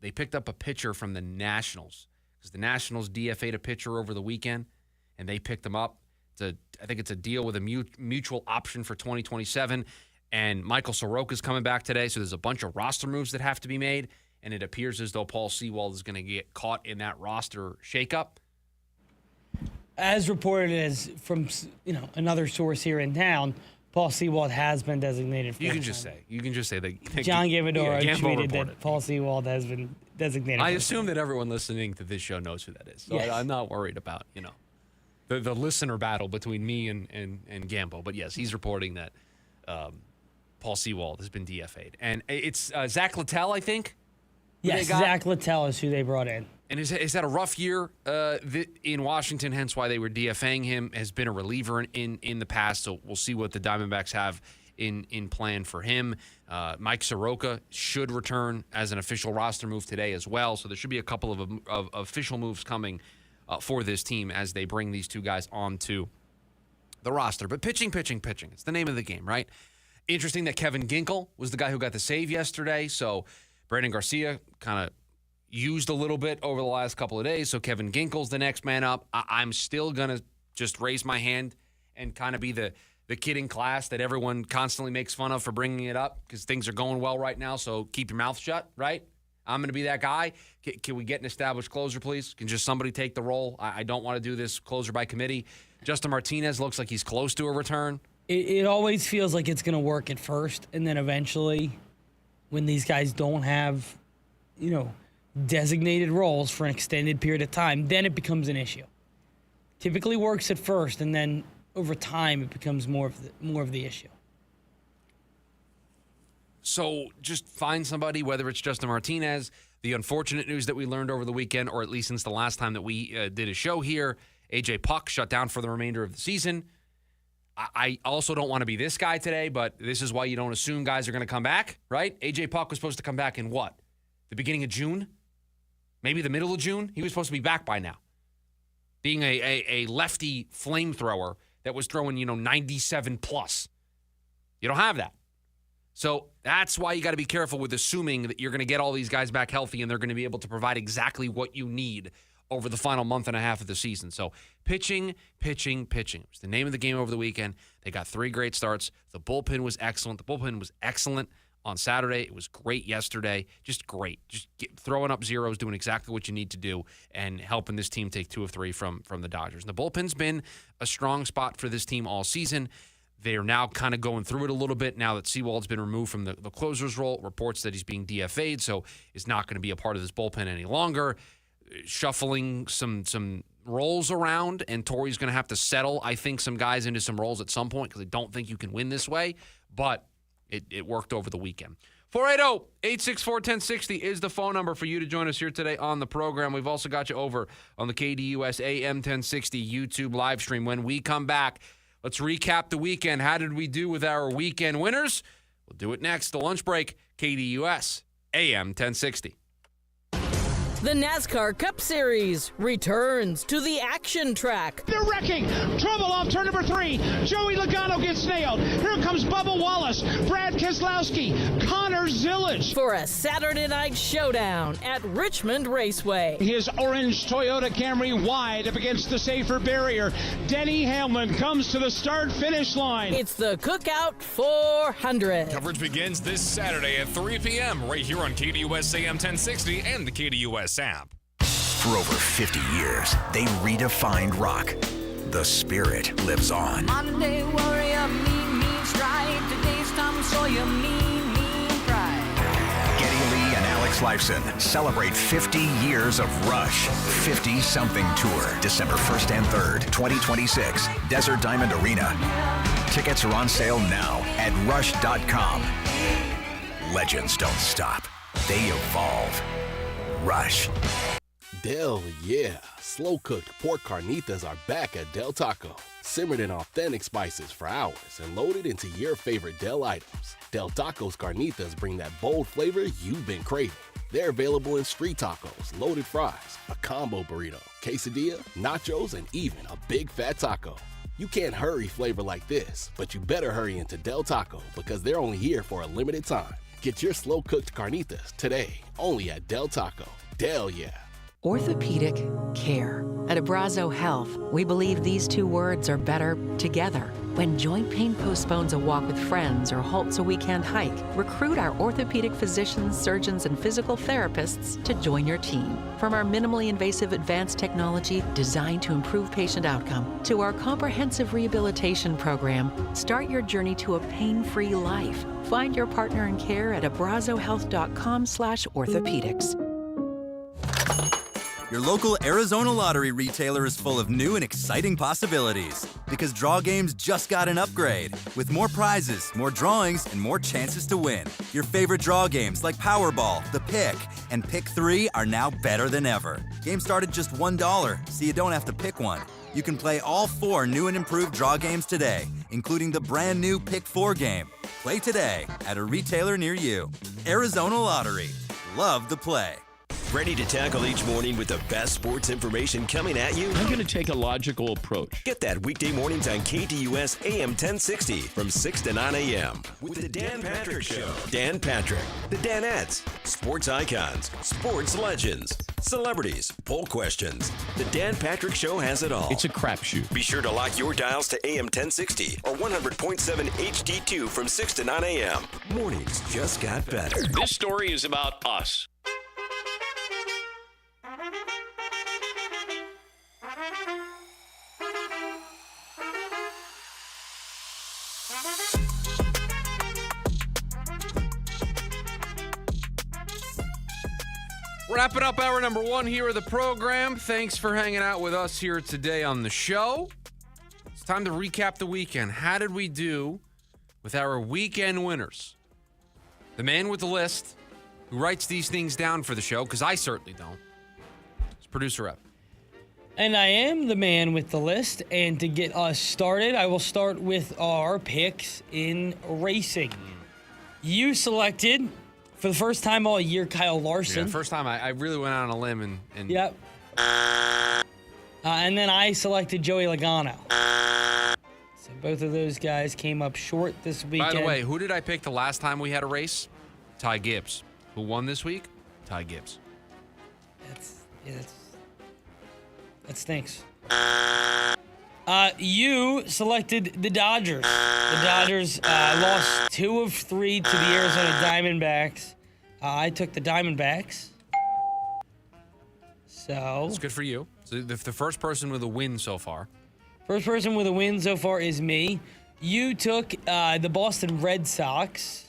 they picked up a pitcher from the Nationals, because the Nationals DFA'd a pitcher over the weekend, and they picked him up. I think it's a deal with a mutual option for 2027, and Michael Soroka's coming back today, so there's a bunch of roster moves that have to be made, and it appears as though Paul Sewald is going to get caught in that roster shakeup. As reported as from another source here in town, Paul Sewald has been designated for. You can just say that. John Gavadoro tweeted reported that Paul Sewald has been designated. I assume that everyone listening to this show knows who that is. So yes. I'm not worried about the listener battle between me and Gambo. But yes, he's reporting that Paul Sewald has been DFA'd, and it's Zach Littell, I think. Yes, Zach Littell is who they brought in. And is that a rough year in Washington, hence why they were DFAing him, has been a reliever in the past, so we'll see what the Diamondbacks have in plan for him. Mike Soroka should return as an official roster move today as well, so there should be a couple of official moves coming for this team as they bring these 2 guys onto the roster. But pitching. It's the name of the game, right? Interesting that Kevin Ginkel was the guy who got the save yesterday, so Brandon Garcia kind of used a little bit over the last couple of days, so Kevin Ginkel's the next man up. I'm still going to just raise my hand and kind of be the kid in class that everyone constantly makes fun of for bringing it up, because things are going well right now, so keep your mouth shut, right? I'm going to be that guy. Can we get an established closer, please? Can just somebody take the role? I don't want to do this closer by committee. Justin Martinez looks like he's close to a return. It always feels like it's going to work at first, and then eventually, when these guys don't have, designated roles for an extended period of time, then it becomes an issue. Typically works at first, and then over time it becomes more of the issue. So just find somebody, whether it's Justin Martinez. The unfortunate news that we learned over the weekend, or at least since the last time that we did a show here, AJ Puck shut down for the remainder of the season. I also don't want to be this guy today, but this is why you don't assume guys are going to come back, right? AJ Puck was supposed to come back in what? The beginning of June? Maybe the middle of June? He was supposed to be back by now. Being a lefty flamethrower that was throwing, 97 plus. You don't have that. So that's why you got to be careful with assuming that you're going to get all these guys back healthy and they're going to be able to provide exactly what you need over the final month and a half of the season. So pitching. It was the name of the game over the weekend. They got 3 great starts. The bullpen was excellent. The bullpen was excellent on Saturday. It was great yesterday. Just great. Just throwing up zeros, doing exactly what you need to do, and helping this team take 2 of 3 from the Dodgers. And the bullpen's been a strong spot for this team all season. They're now kind of going through it a little bit now that Sewald's been removed from the closer's role. Reports that he's being DFA'd, so is not going to be a part of this bullpen any longer. Shuffling some roles around, and Torrey's going to have to settle, I think, some guys into some roles at some point because I don't think you can win this way, but it worked over the weekend. 480-864-1060 is the phone number for you to join us here today on the program. We've also got you over on the KDUS AM 1060 YouTube live stream. When we come back, let's recap the weekend. How did we do with our weekend winners? We'll do it next. The lunch break, KDUS AM 1060. The NASCAR Cup Series returns to the action track. They're wrecking. Trouble off turn number 3. Joey Logano gets nailed. Here comes Bubba Wallace, Brad Keselowski, Connor Zillage. For a Saturday night showdown at Richmond Raceway. His orange Toyota Camry wide up against the safer barrier. Denny Hamlin comes to the start-finish line. It's the Cookout 400. Coverage begins this Saturday at 3 p.m. right here on KDUS AM 1060 and the KDUS app. For over 50 years, they redefined rock. The spirit lives on. Monday warrior, mean strike. Today's Tom Sawyer, mean pride. Geddy Lee and Alex Lifeson celebrate 50 years of Rush. 50-something tour, December 1st and 3rd, 2026, Desert Diamond Arena. Tickets are on sale now at rush.com. Legends don't stop. They evolve. Rush. Del, yeah. Slow-cooked pork carnitas are back at Del Taco. Simmered in authentic spices for hours and loaded into your favorite Del items. Del Taco's carnitas bring that bold flavor you've been craving. They're available in street tacos, loaded fries, a combo burrito, quesadilla, nachos, and even a big fat taco. You can't hurry flavor like this, but you better hurry into Del Taco because they're only here for a limited time. Get your slow-cooked carnitas today, only at Del Taco. Del, yeah. Orthopedic care. At Abrazo Health, we believe these two words are better together. When joint pain postpones a walk with friends or halts a weekend hike, recruit our orthopedic physicians, surgeons, and physical therapists to join your team. From our minimally invasive advanced technology designed to improve patient outcome to our comprehensive rehabilitation program, start your journey to a pain-free life. Find your partner in care at abrazohealth.com/orthopedics. Your local Arizona Lottery retailer is full of new and exciting possibilities because draw games just got an upgrade with more prizes, more drawings, and more chances to win. Your favorite draw games like Powerball, The Pick, and Pick 3 are now better than ever. Games start at just $1, so you don't have to pick one. You can play all 4 new and improved draw games today, including the brand new Pick 4 game. Play today at a retailer near you. Arizona Lottery. Love the play. Ready to tackle each morning with the best sports information coming at you? I'm going to take a logical approach. Get that weekday mornings on KDUS AM 1060 from 6 to 9 a.m. with the Dan Patrick Show. Dan Patrick, the Danettes, sports icons, sports legends, celebrities, poll questions. The Dan Patrick Show has it all. It's a crapshoot. Be sure to lock your dials to AM 1060 or 100.7 HD2 from 6 to 9 a.m. Mornings just got better. This story is about us. Wrapping up hour number 1 here of the program. Thanks for hanging out with us here today on the show. It's time to recap the weekend. How did we do with our weekend winners? The man with the list who writes these things down for the show, because I certainly don't, is Producer Ev. And I am the man with the list. And to get us started, I will start with our picks in racing. You selected, for the first time all year, Kyle Larson. Yeah, first time I really went out on a limb and Yep. And then I selected Joey Logano. So both of those guys came up short this weekend. By the way, who did I pick the last time we had a race? Ty Gibbs. Who won this week? Ty Gibbs. That stinks. You selected the Dodgers. The Dodgers lost 2 of 3 to the Arizona Diamondbacks. I took the Diamondbacks. So It's good for you. So the first person with a win so far. First person with a win so far is me. You took the Boston Red Sox.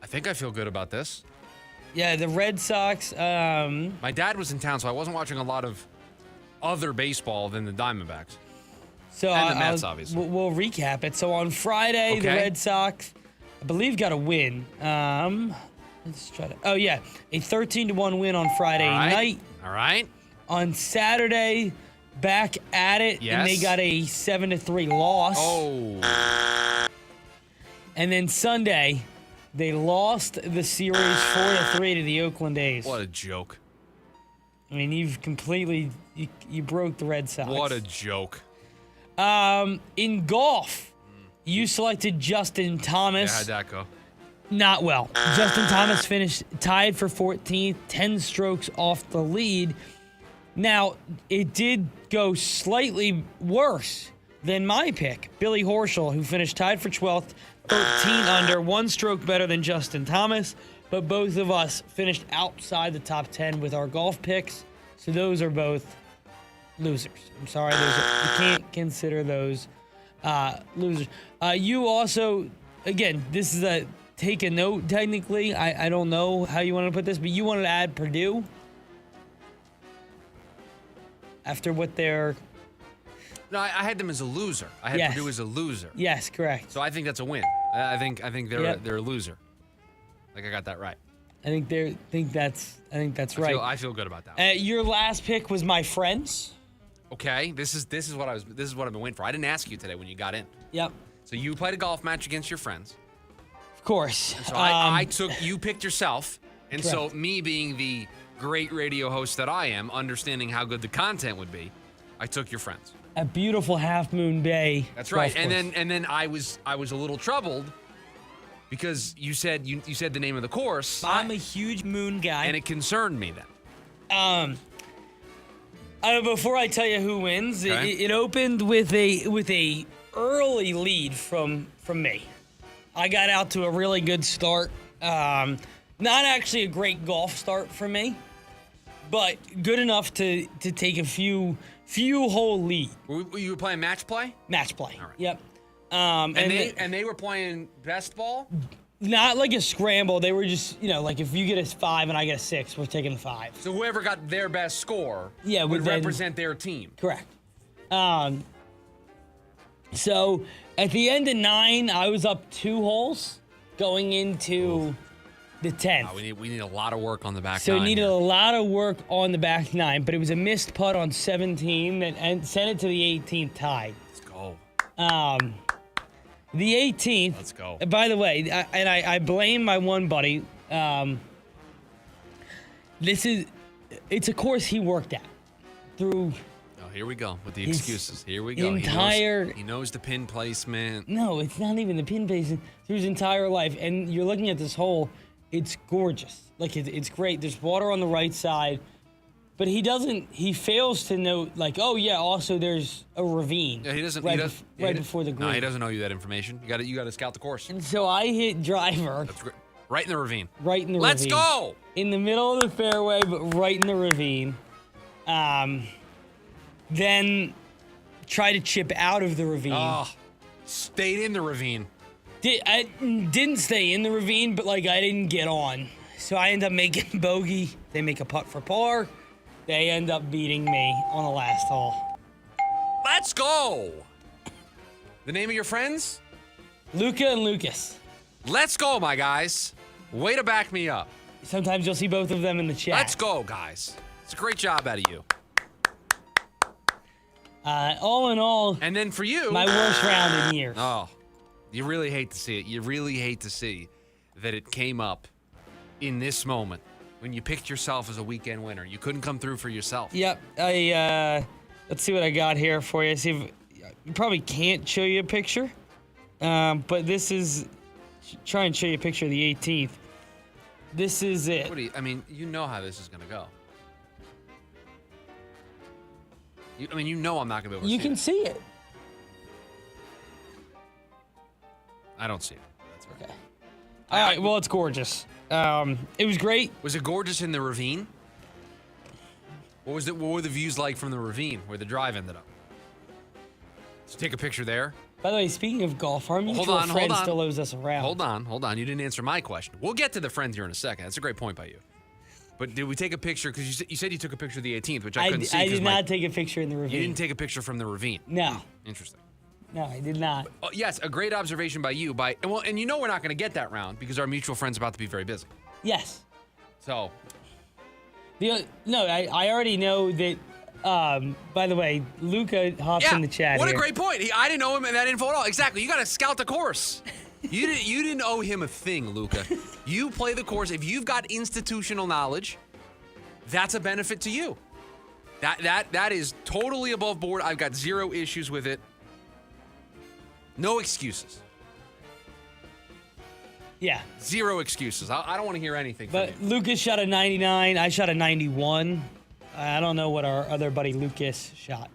I think I feel good about this. Yeah, the Red Sox. My dad was in town, so I wasn't watching a lot of other baseball than the Diamondbacks. So and the Mets, obviously. We'll recap it. So on Friday, the Red Sox, I believe, got a win. Let's try to. Oh yeah, a 13-1 win on Friday night. All right. On Saturday, back at it, and they got a 7-3 loss. Oh. And then Sunday, they lost the series 4-3 to the Oakland A's. What a joke. I mean, you've completely you broke the Red Sox. What a joke. In golf, you selected Justin Thomas. Yeah, how'd that go? Not well. Justin Thomas finished tied for 14th, 10 strokes off the lead. Now, it did go slightly worse than my pick, Billy Horschel, who finished tied for 12th, 13 under, 1 stroke better than Justin Thomas. But both of us finished outside the top 10 with our golf picks. So those are both losers. I'm sorry, you can't consider those losers. You also, again, this is a take a note technically. I don't know how you want to put this, but you wanted to add Purdue after what they're... No, I had them as a loser. I had Purdue as a loser. Yes, correct. So I think that's a win. I think they're a loser. Like I got that right. I think that's right. I feel good about that. Your last pick was my friends. Okay, this is what I've been waiting for. I didn't ask you today when you got in. Yep. So you played a golf match against your friends. Of course. And so you picked yourself, and correct. so me being the great radio host that I am, understanding how good the content would be, I took your friends. At beautiful Half Moon Bay. That's right. And then I was a little troubled because you said the name of the course. I'm a huge moon guy. And it concerned me then. Before I tell you who wins, it opened with a early lead from me. I got out to a really good start. Not actually a great golf start for me, but good enough to take a few hole lead. You were playing match play? Match play. All right. Yep. And they were playing best ball? Not like a scramble. They were just, like if you get a 5 and I get a 6, we're taking the 5. So whoever got their best score would represent their team. Correct. So at the end of 9, I was up 2 holes going into the 10th. We need a lot of work on the back 9. So we needed a lot of work on the back 9, but it was a missed putt on 17 and sent it to the 18th tie. Let's go. The 18th. Let's go. By the way, I blame my one buddy. It's a course he worked at through. Oh, here we go with the excuses. Here we go. He knows the pin placement. No, it's not even the pin placement. Through his entire life, and you're looking at this hole. It's gorgeous. Like it's great. There's water on the right side. But he fails to note, oh yeah, also there's a ravine. Yeah, he doesn't. Right before the green. No, he doesn't know you that information. You got to scout the course. And so I hit driver. That's great. Right in the ravine. Right in the Let's ravine. Let's go. In the middle of the fairway, but right in the ravine. Then try to chip out of the ravine. Oh, stayed in the ravine. I didn't stay in the ravine, but I didn't get on. So I end up making bogey. They make a putt for par. They end up beating me on the last hole. Let's go. The name of your friends? Luca and Lucas. Let's go, my guys. Way to back me up. Sometimes you'll see both of them in the chat. Let's go, guys. It's a great job out of you. All in all, and then for you, my worst round in years. Oh, you really hate to see it. You really hate to see that it came up in this moment when you picked yourself as a weekend winner. You couldn't come through for yourself. Yep. Let's see what I got here for you. See if you probably can't show you a picture, but this is try and show you a picture of the 18th. This is it. You know how this is gonna go. You know I'm not going to be able to You see can it. see it. I don't see it. That's okay. All right. Well, it's gorgeous. It was great. Was it gorgeous in the ravine? What were the views like from the ravine where the drive ended up? Did you take a picture there? By the way, speaking of golf, our mutual friend still owes us a round. Hold on. You didn't answer my question. We'll get to the friends here in a second. That's a great point by you. But did we take a picture? Because you said you took a picture of the 18th, which I couldn't see. I did not take a picture in the ravine. You didn't take a picture from the ravine? No. Interesting. No, I did not. Yes, a great observation by you. And you know we're not going to get that round because our mutual friend's about to be very busy. Yes. So. I already know that. By the way, Luca hops in the chat. What here. a great point. I didn't know him that info at all. Exactly. You got to scout the course. You didn't owe him a thing, Luca. You play the course. If you've got institutional knowledge, that's a benefit to you. That is totally above board. I've got zero issues with it. No excuses. Yeah. Zero excuses. I don't want to hear anything from But you. Lucas shot a 99. I shot a 91. I don't know what our other buddy Lucas shot.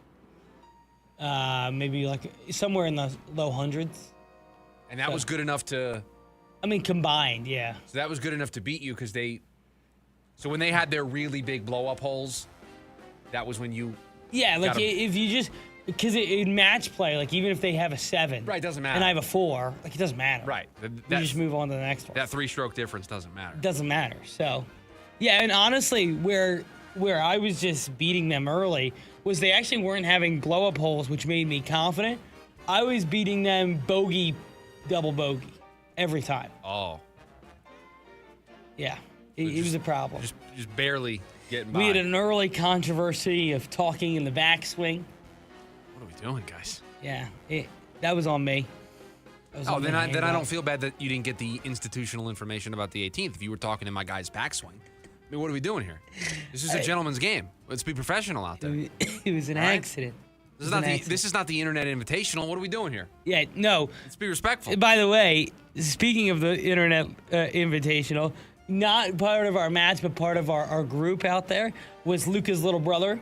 Maybe like somewhere in the low hundreds. And that was good enough to... combined, yeah. So that was good enough to beat you because So when they had their really big blow-up holes, that was when you... Yeah, like if you just... Because in match play, like even if they have a 7. Right, doesn't matter. And I have a 4, like it doesn't matter. Right. You just move on to the next one. That 3-stroke difference doesn't matter. It doesn't matter. So, yeah, and honestly, where I was just beating them early was they actually weren't having blow-up holes, which made me confident. I was beating them bogey, double bogey, every time. Oh. Yeah, it was a problem. Just barely getting by. We had an early controversy of talking in the backswing. What are we doing, guys? Yeah, that was on me. Then I don't feel bad that you didn't get the institutional information about the 18th. If you were talking in my guy's backswing, I mean, what are we doing here? This is a gentleman's game. Let's be professional out there. It was an accident. This is not the internet invitational. What are we doing here? Yeah, no. Let's be respectful. By the way, speaking of the internet invitational, not part of our match, but part of our group out there was Luca's little brother,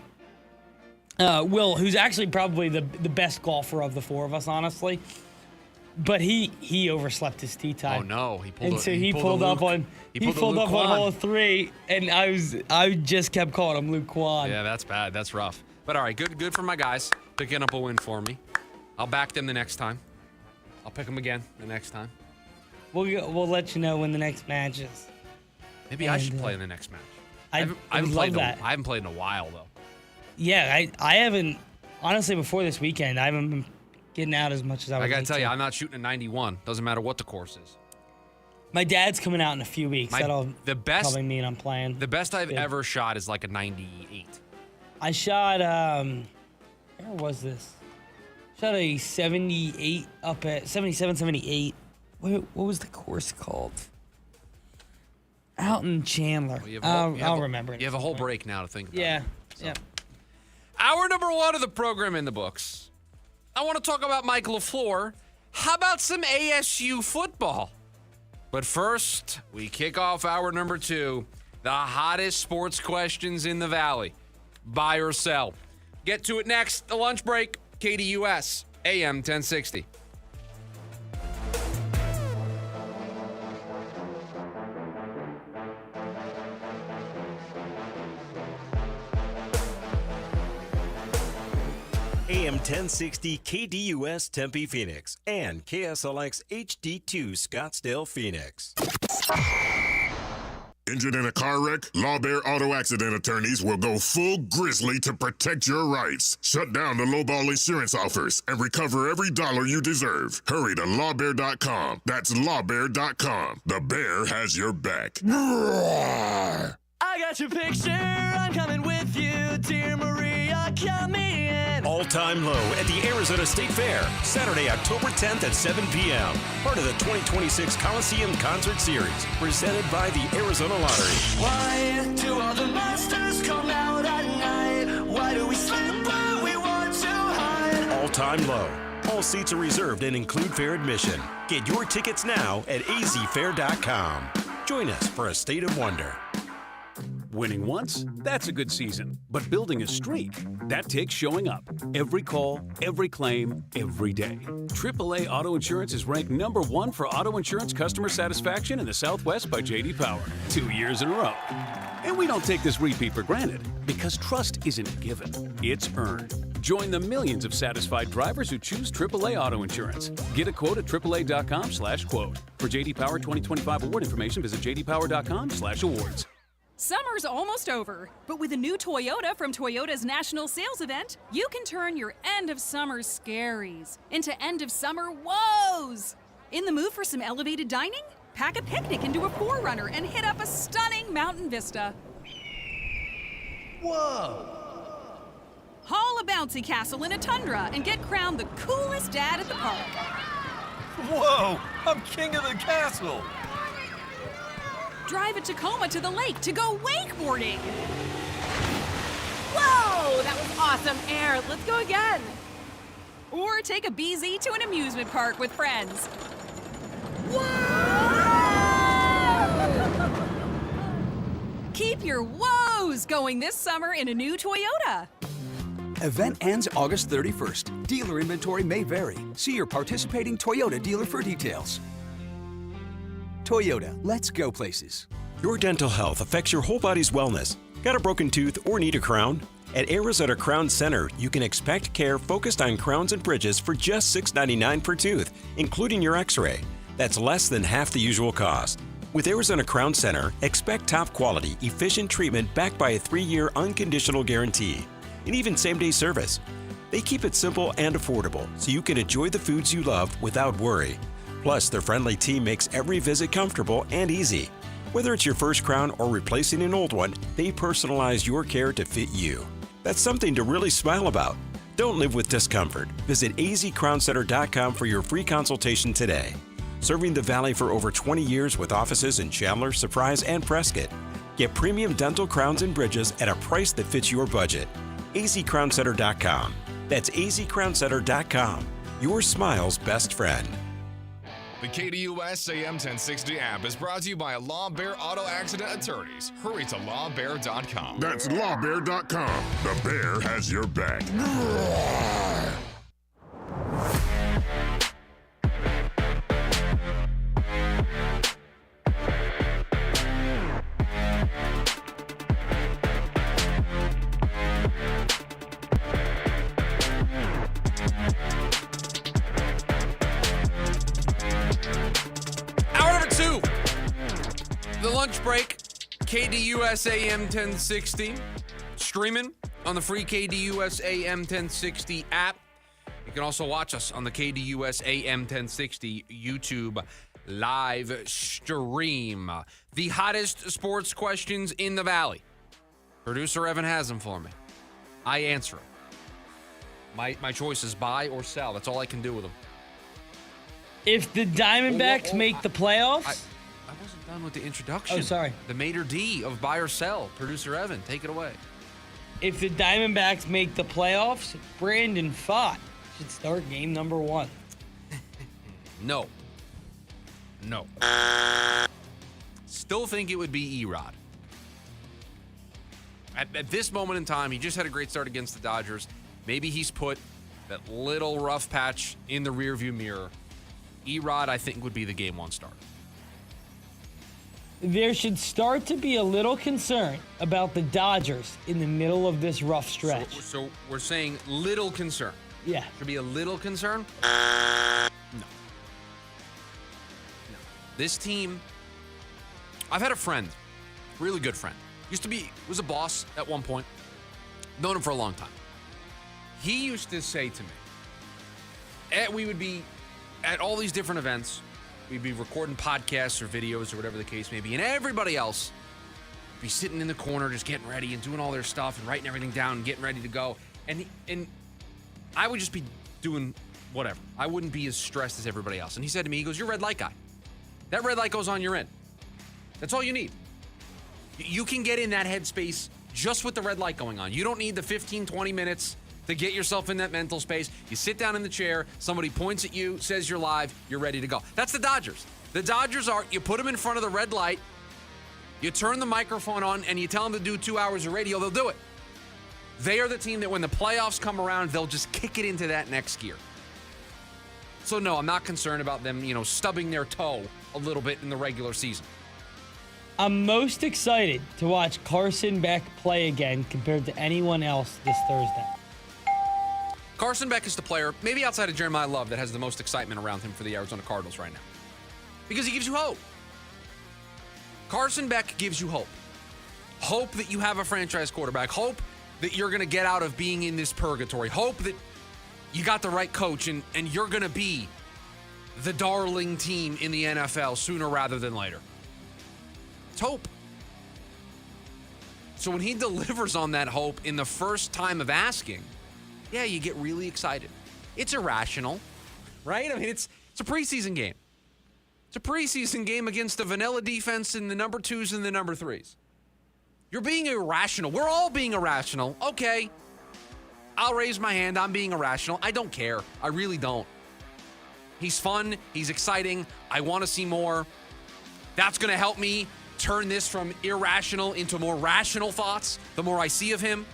Will, who's actually probably the best golfer of the four of us, honestly. But he overslept his tee time. Oh no, he pulled up on hole 3, and I just kept calling him Luke Kwan. Yeah, that's bad. That's rough. But all right, good for my guys picking up a win for me. I'll back them the next time. I'll pick them again the next time. We'll let you know when the next match is. Maybe I should play in the next match. I haven't played I haven't played in a while though. Yeah, I haven't. Honestly, before this weekend, I haven't been getting out as much as I would. I gotta like tell to. you, I'm not shooting a 91. Doesn't matter what the course is. My dad's coming out in a few weeks. That'll best, probably mean I'm playing. The best I've ever shot is like a 98. I shot, where was this? Shot a 78 up at 77, 78. What was the course called? Out in Chandler. Well, I'll remember it. You have a whole break now to think about. Yeah. it. So. Yeah. Hour number 1 of the program in the books. I want to talk about Mike LaFleur. How about some ASU football? But first, we kick off hour number 2, the hottest sports questions in the Valley. Buy or sell. Get to it next, the lunch break, KDUS AM 1060. AM 1060 KDUS Tempe Phoenix and KSLX HD2 Scottsdale Phoenix. Injured in a car wreck? Lawbear Auto Accident Attorneys will go full grizzly to protect your rights. Shut down the lowball insurance offers and recover every dollar you deserve. Hurry to lawbear.com. That's lawbear.com. The bear has your back. I got your picture, I'm coming with you, dear Maria, count me in. All-time low at the Arizona State Fair, Saturday, October 10th at 7 p.m. Part of the 2026 Coliseum Concert Series, presented by the Arizona Lottery. Why do all the monsters come out at night? Why do we sleep when we want to hide? All-time low. All seats are reserved and include fair admission. Get your tickets now at azfair.com. Join us for a state of wonder. Winning once, that's a good season. But building a streak, that takes showing up. Every call, every claim, every day. AAA Auto Insurance is ranked #1 for auto insurance customer satisfaction in the Southwest by J.D. Power, 2 years in a row. And we don't take this repeat for granted, because trust isn't given, it's earned. Join the millions of satisfied drivers who choose AAA Auto Insurance. Get a quote at AAA.com/quote. For J.D. Power 2025 award information, visit JDPower.com/awards. Summer's almost over, but with a new Toyota from Toyota's National Sales Event, you can turn your end of summer scaries into end of summer woes. In the mood for some elevated dining? Pack a picnic into a 4Runner and hit up a stunning mountain vista. Whoa! Haul a bouncy castle in a Tundra and get crowned the coolest dad at the park. Whoa! I'm king of the castle! Drive a Tacoma to the lake to go wakeboarding. Whoa, that was awesome air. Let's go again. Or take a BZ to an amusement park with friends. Whoa! Keep your woes going this summer in a new Toyota. Event ends August 31st. Dealer inventory may vary. See your participating Toyota dealer for details. Toyota, let's go places. Your dental health affects your whole body's wellness. Got a broken tooth or need a crown? At Arizona Crown Center, you can expect care focused on crowns and bridges for just $6.99 per tooth, including your x-ray. That's less than half the usual cost. With Arizona Crown Center, expect top quality, efficient treatment backed by a 3-year unconditional guarantee, and even same-day service. They keep it simple and affordable, so you can enjoy the foods you love without worry. Plus, their friendly team makes every visit comfortable and easy. Whether it's your first crown or replacing an old one, they personalize your care to fit you. That's something to really smile about. Don't live with discomfort. Visit azcrowncenter.com for your free consultation today. Serving the Valley for over 20 years with offices in Chandler, Surprise, and Prescott. Get premium dental crowns and bridges at a price that fits your budget. azcrowncenter.com. That's azcrowncenter.com. Your smile's best friend. The KDUS AM 1060 app is brought to you by Law Bear Auto Accident Attorneys. Hurry to lawbear.com. That's lawbear.com. The bear has your back. Lunch break, KDUS AM 1060, streaming on the free KDUS AM 1060 app. You can also watch us on the KDUS AM 1060 YouTube live stream. The hottest sports questions in the Valley. Producer Evan has them for me. I answer them. My choice is buy or sell. That's all I can do with them. If the Diamondbacks make the playoffs... I wasn't done with the introduction. Oh, sorry. The Mater D of buy or sell. Producer Evan, take it away. If the Diamondbacks make the playoffs, Brandon Pfaadt should start game number 1. No. Still think it would be Erod. At this moment in time, he just had a great start against the Dodgers. Maybe he's put that little rough patch in the rearview mirror. Erod, I think, would be the game 1 start. There should start to be a little concern about the Dodgers in the middle of this rough stretch. So we're saying little concern. Yeah. Should be a little concern? No. This team, I've had a friend, really good friend. Was a boss at one point. Known him for a long time. He used to say to me, we would be at all these different events. We'd be recording podcasts or videos or whatever the case may be. And everybody else would be sitting in the corner just getting ready and doing all their stuff and writing everything down and getting ready to go. And I would just be doing whatever. I wouldn't be as stressed as everybody else. And he said to me, he goes, "You're a red light guy. That red light goes on, you're in. That's all you need. You can get in that headspace just with the red light going on. You don't need the 15, 20 minutes to get yourself in that mental space. You sit down in the chair, somebody points at you, says you're live, you're ready to go." That's the Dodgers. The Dodgers are, you put them in front of the red light, You turn the microphone on and you tell them to do 2 hours of radio, they'll do it. They are the team that when the playoffs come around, they'll just kick it into that next gear. So no, I'm not concerned about them, stubbing their toe a little bit in the regular season. I'm most excited to watch Carson Beck play again compared to anyone else this Thursday. Carson Beck is the player, maybe outside of Jeremiah Love, that has the most excitement around him for the Arizona Cardinals right now. Because he gives you hope. Carson Beck gives you hope. Hope that you have a franchise quarterback. Hope that you're going to get out of being in this purgatory. Hope that you got the right coach and you're going to be the darling team in the NFL sooner rather than later. It's hope. So when he delivers on that hope in the first time of asking, yeah, you get really excited. It's irrational, right? I mean, it's a preseason game. It's a preseason game against the vanilla defense and the number 2s and the number 3s. You're being irrational. We're all being irrational. Okay, I'll raise my hand. I'm being irrational. I don't care. I really don't. He's fun. He's exciting. I want to see more. That's going to help me turn this from irrational into more rational thoughts the more I see of him.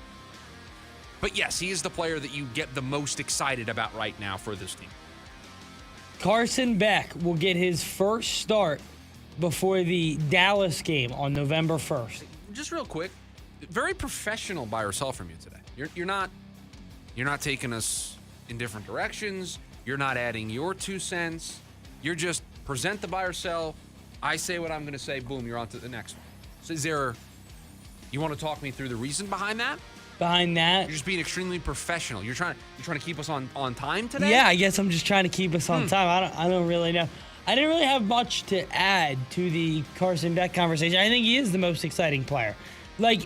But yes, he is the player that you get the most excited about right now for this team. Carson Beck will get his first start before the Dallas game on November 1st. Just real quick, very professional by yourself from you today. You're not taking us in different directions. You're not adding your 2 cents. You're just present the buy or sell. I say what I'm going to say. Boom, you're on to the next one. So you want to talk me through the reason behind that? Behind that, you're just being extremely professional. You're trying to keep us on time today? Yeah, I guess I'm just trying to keep us on time. I don't really know. I didn't really have much to add to the Carson Beck conversation. I think he is the most exciting player. Like,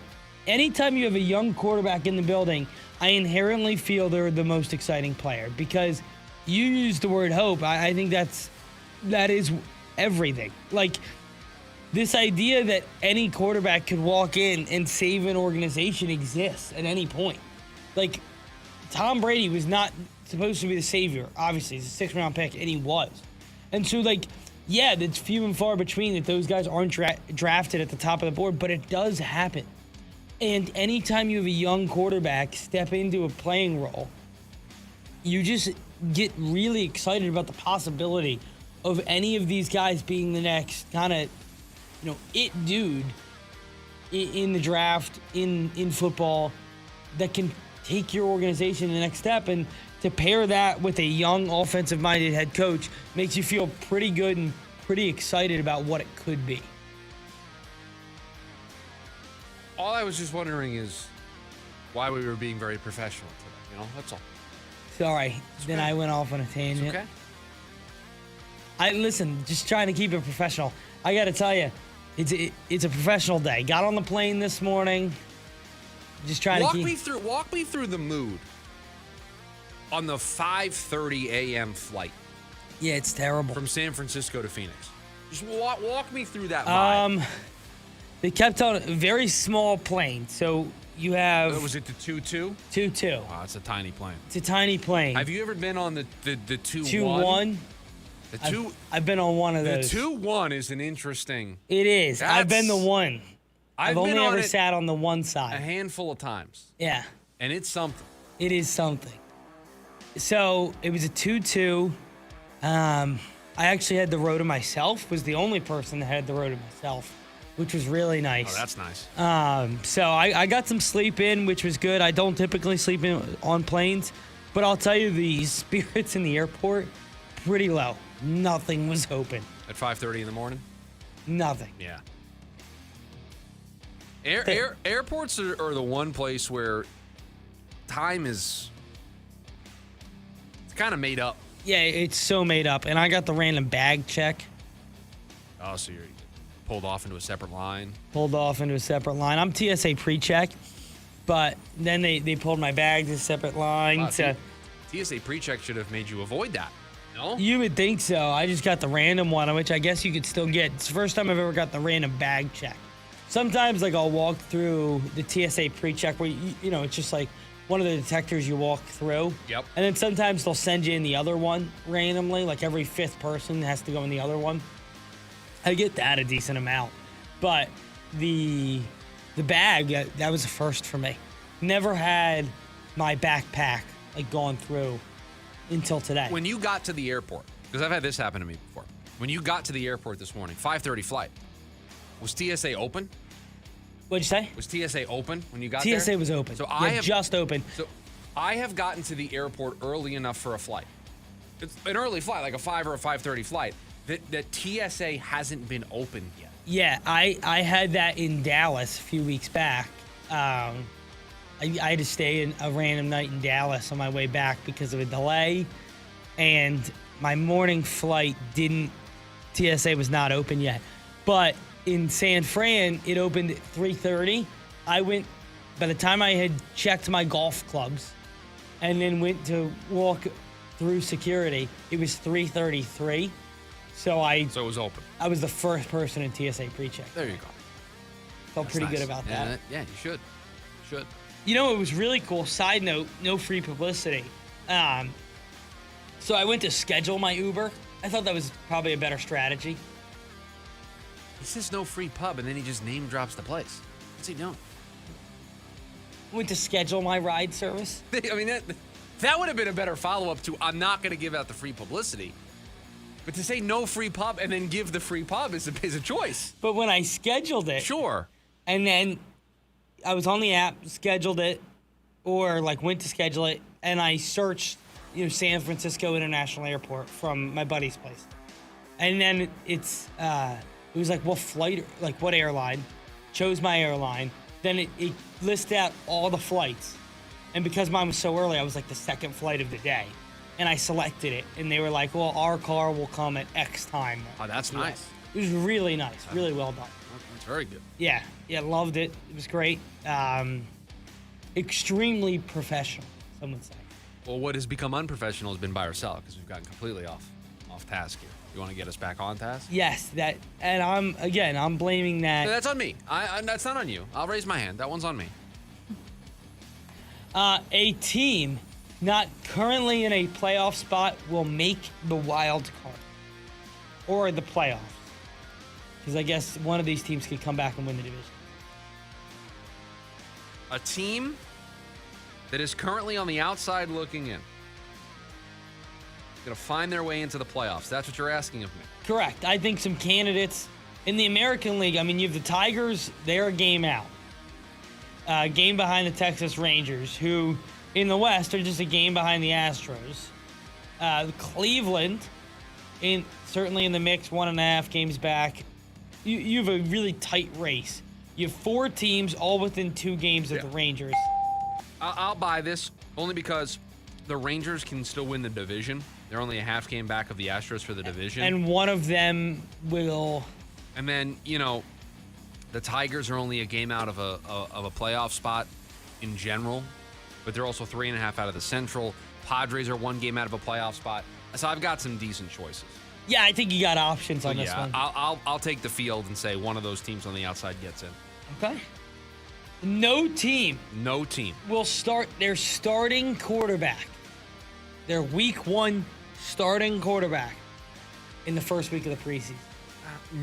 anytime you have a young quarterback in the building, I inherently feel they're the most exciting player because you used the word hope. I think that is everything. Like, this idea that any quarterback could walk in and save an organization exists at any point. Like, Tom Brady was not supposed to be the savior. Obviously, he's a 6th-round pick, and he was. And so, yeah, it's few and far between that those guys aren't drafted at the top of the board, but it does happen. And anytime you have a young quarterback step into a playing role, you just get really excited about the possibility of any of these guys being the next kind of, it dude in the draft, in football, that can take your organization to the next step. And to pair that with a young offensive-minded head coach makes you feel pretty good and pretty excited about what it could be. All I was just wondering is why we were being very professional today. That's all. Sorry. Then I went off on a tangent. It's okay. Listen, just trying to keep it professional. I got to tell you, it's a professional day. Got on the plane this morning. Just trying to keep... Walk me through the mood on the 5:30 a.m. flight. Yeah, it's terrible. From San Francisco to Phoenix. Just walk me through that vibe. They kept on a very small plane. So you have... Was it the 2-2? 2-2. Oh, it's a tiny plane. It's a tiny plane. Have you ever been on the 2-1? 2-1? I've been on one of those. The 2-1 is an interesting... It is. I've been the one. I've only ever sat on the one side. A handful of times. Yeah. And it's something. It is something. So it was a 2-2. I actually had the row to myself. Was the only person that had the row to myself, which was really nice. Oh, that's nice. So I got some sleep in, which was good. I don't typically sleep in on planes, but I'll tell you, the spirits in the airport, pretty low. Nothing was open. At 5:30 in the morning? Nothing. Yeah. Airports are the one place where time is... It's kind of made up. Yeah, it's so made up. And I got the random bag check. Oh, so you're pulled off into a separate line? Pulled off into a separate line. I'm TSA pre-check, but then they pulled my bag to a separate line. Wow, TSA pre-check should have made you avoid that. No? You would think so. I just got the random one, which I guess you could still get. It's the first time I've ever got the random bag check. Sometimes, I'll walk through the TSA pre-check where, it's just like one of the detectors you walk through. Yep. And then sometimes they'll send you in the other one randomly, like every 5th person has to go in the other one. I get that a decent amount. But the bag, that was a first for me. Never had my backpack like gone through until today. When you got to the airport, because I've had this happen to me before. When you got to the airport this morning, 5:30 flight, was TSA open? What'd you say? Was TSA open when you got there? TSA was open. So Yeah, just open. So I have gotten to the airport early enough for a flight. It's an early flight, like a 5 or a 5:30 flight. That TSA hasn't been open yet. Yeah, I had that in Dallas a few weeks back. I had to stay in a random night in Dallas on my way back because of a delay, and my morning flight TSA was not open yet. But in San Fran, it opened at 3:30. By the time I had checked my golf clubs and then went to walk through security, it was 3:33. So it was open. I was the first person in TSA pre-check. There you go. Felt pretty good about that. Yeah, you should. Should. You know, it was really cool. Side note, no free publicity. So I went to schedule my Uber. I thought that was probably a better strategy. He says no free pub, and then he just name drops the place. What's he doing? Went to schedule my ride service. I mean, that would have been a better follow-up to I'm not going to give out the free publicity. But to say no free pub and then give the free pub is a choice. But when I scheduled it. Sure. And then I was on the app, scheduled it, or like went to schedule it, and I searched, San Francisco International Airport from my buddy's place. And then it was like, what flight, like what airline, chose my airline. Then it listed out all the flights. And because mine was so early, I was like the second flight of the day. And I selected it, and they were like, well, our car will come at X time. Oh, that's nice. It was really nice, really well done. That's very good. Yeah, loved it. It was great. Extremely professional, some would say. Well, what has become unprofessional has been by ourselves, because we've gotten completely off task here. You want to get us back on task? Yes, and I'm blaming that. No, that's on me. That's not on you. I'll raise my hand. That one's on me. A team not currently in a playoff spot will make the wild card or the playoffs. Because I guess one of these teams could come back and win the division. A team that is currently on the outside looking in. Going to find their way into the playoffs. That's what you're asking of me. Correct. I think some candidates in the American League. I mean, you have the Tigers. They're a game out. Game behind the Texas Rangers, who in the West are just a game behind the Astros. Cleveland, certainly in the mix, 1.5 games back. You have a really tight race. You have 4 teams all within 2 games of the Rangers. I'll buy this only because the Rangers can still win the division. They're only a half game back of the Astros for the division. And one of them will. And then, the Tigers are only a game out of a playoff spot in general, but they're also 3.5 out of the Central. Padres are 1 game out of a playoff spot. So I've got some decent choices. Yeah, I think you got options on this one. I'll take the field and say one of those teams on the outside gets in. Okay. No team will start their starting quarterback, their week 1 starting quarterback, in the first week of the preseason.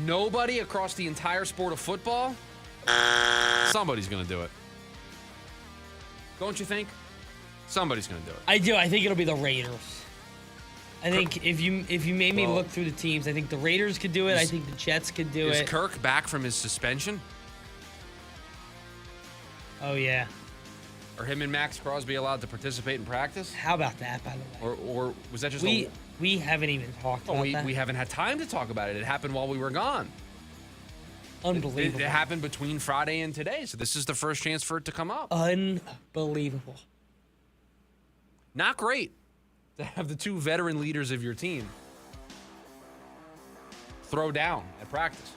Nobody across the entire sport of football? Somebody's going to do it. Don't you think? Somebody's going to do it. I do. I think it'll be the Raiders. I think if you made me look through the teams, I think the Raiders could do it. I think the Jets could do it. Is Kirk back from his suspension? Oh, yeah. Are him and Max Crosby allowed to participate in practice? How about that, by the way? Or was that just we haven't even talked about that. We haven't had time to talk about it. It happened while we were gone. Unbelievable. It happened between Friday and today, so this is the first chance for it to come up. Unbelievable. Not great to have the 2 veteran leaders of your team throw down at practice.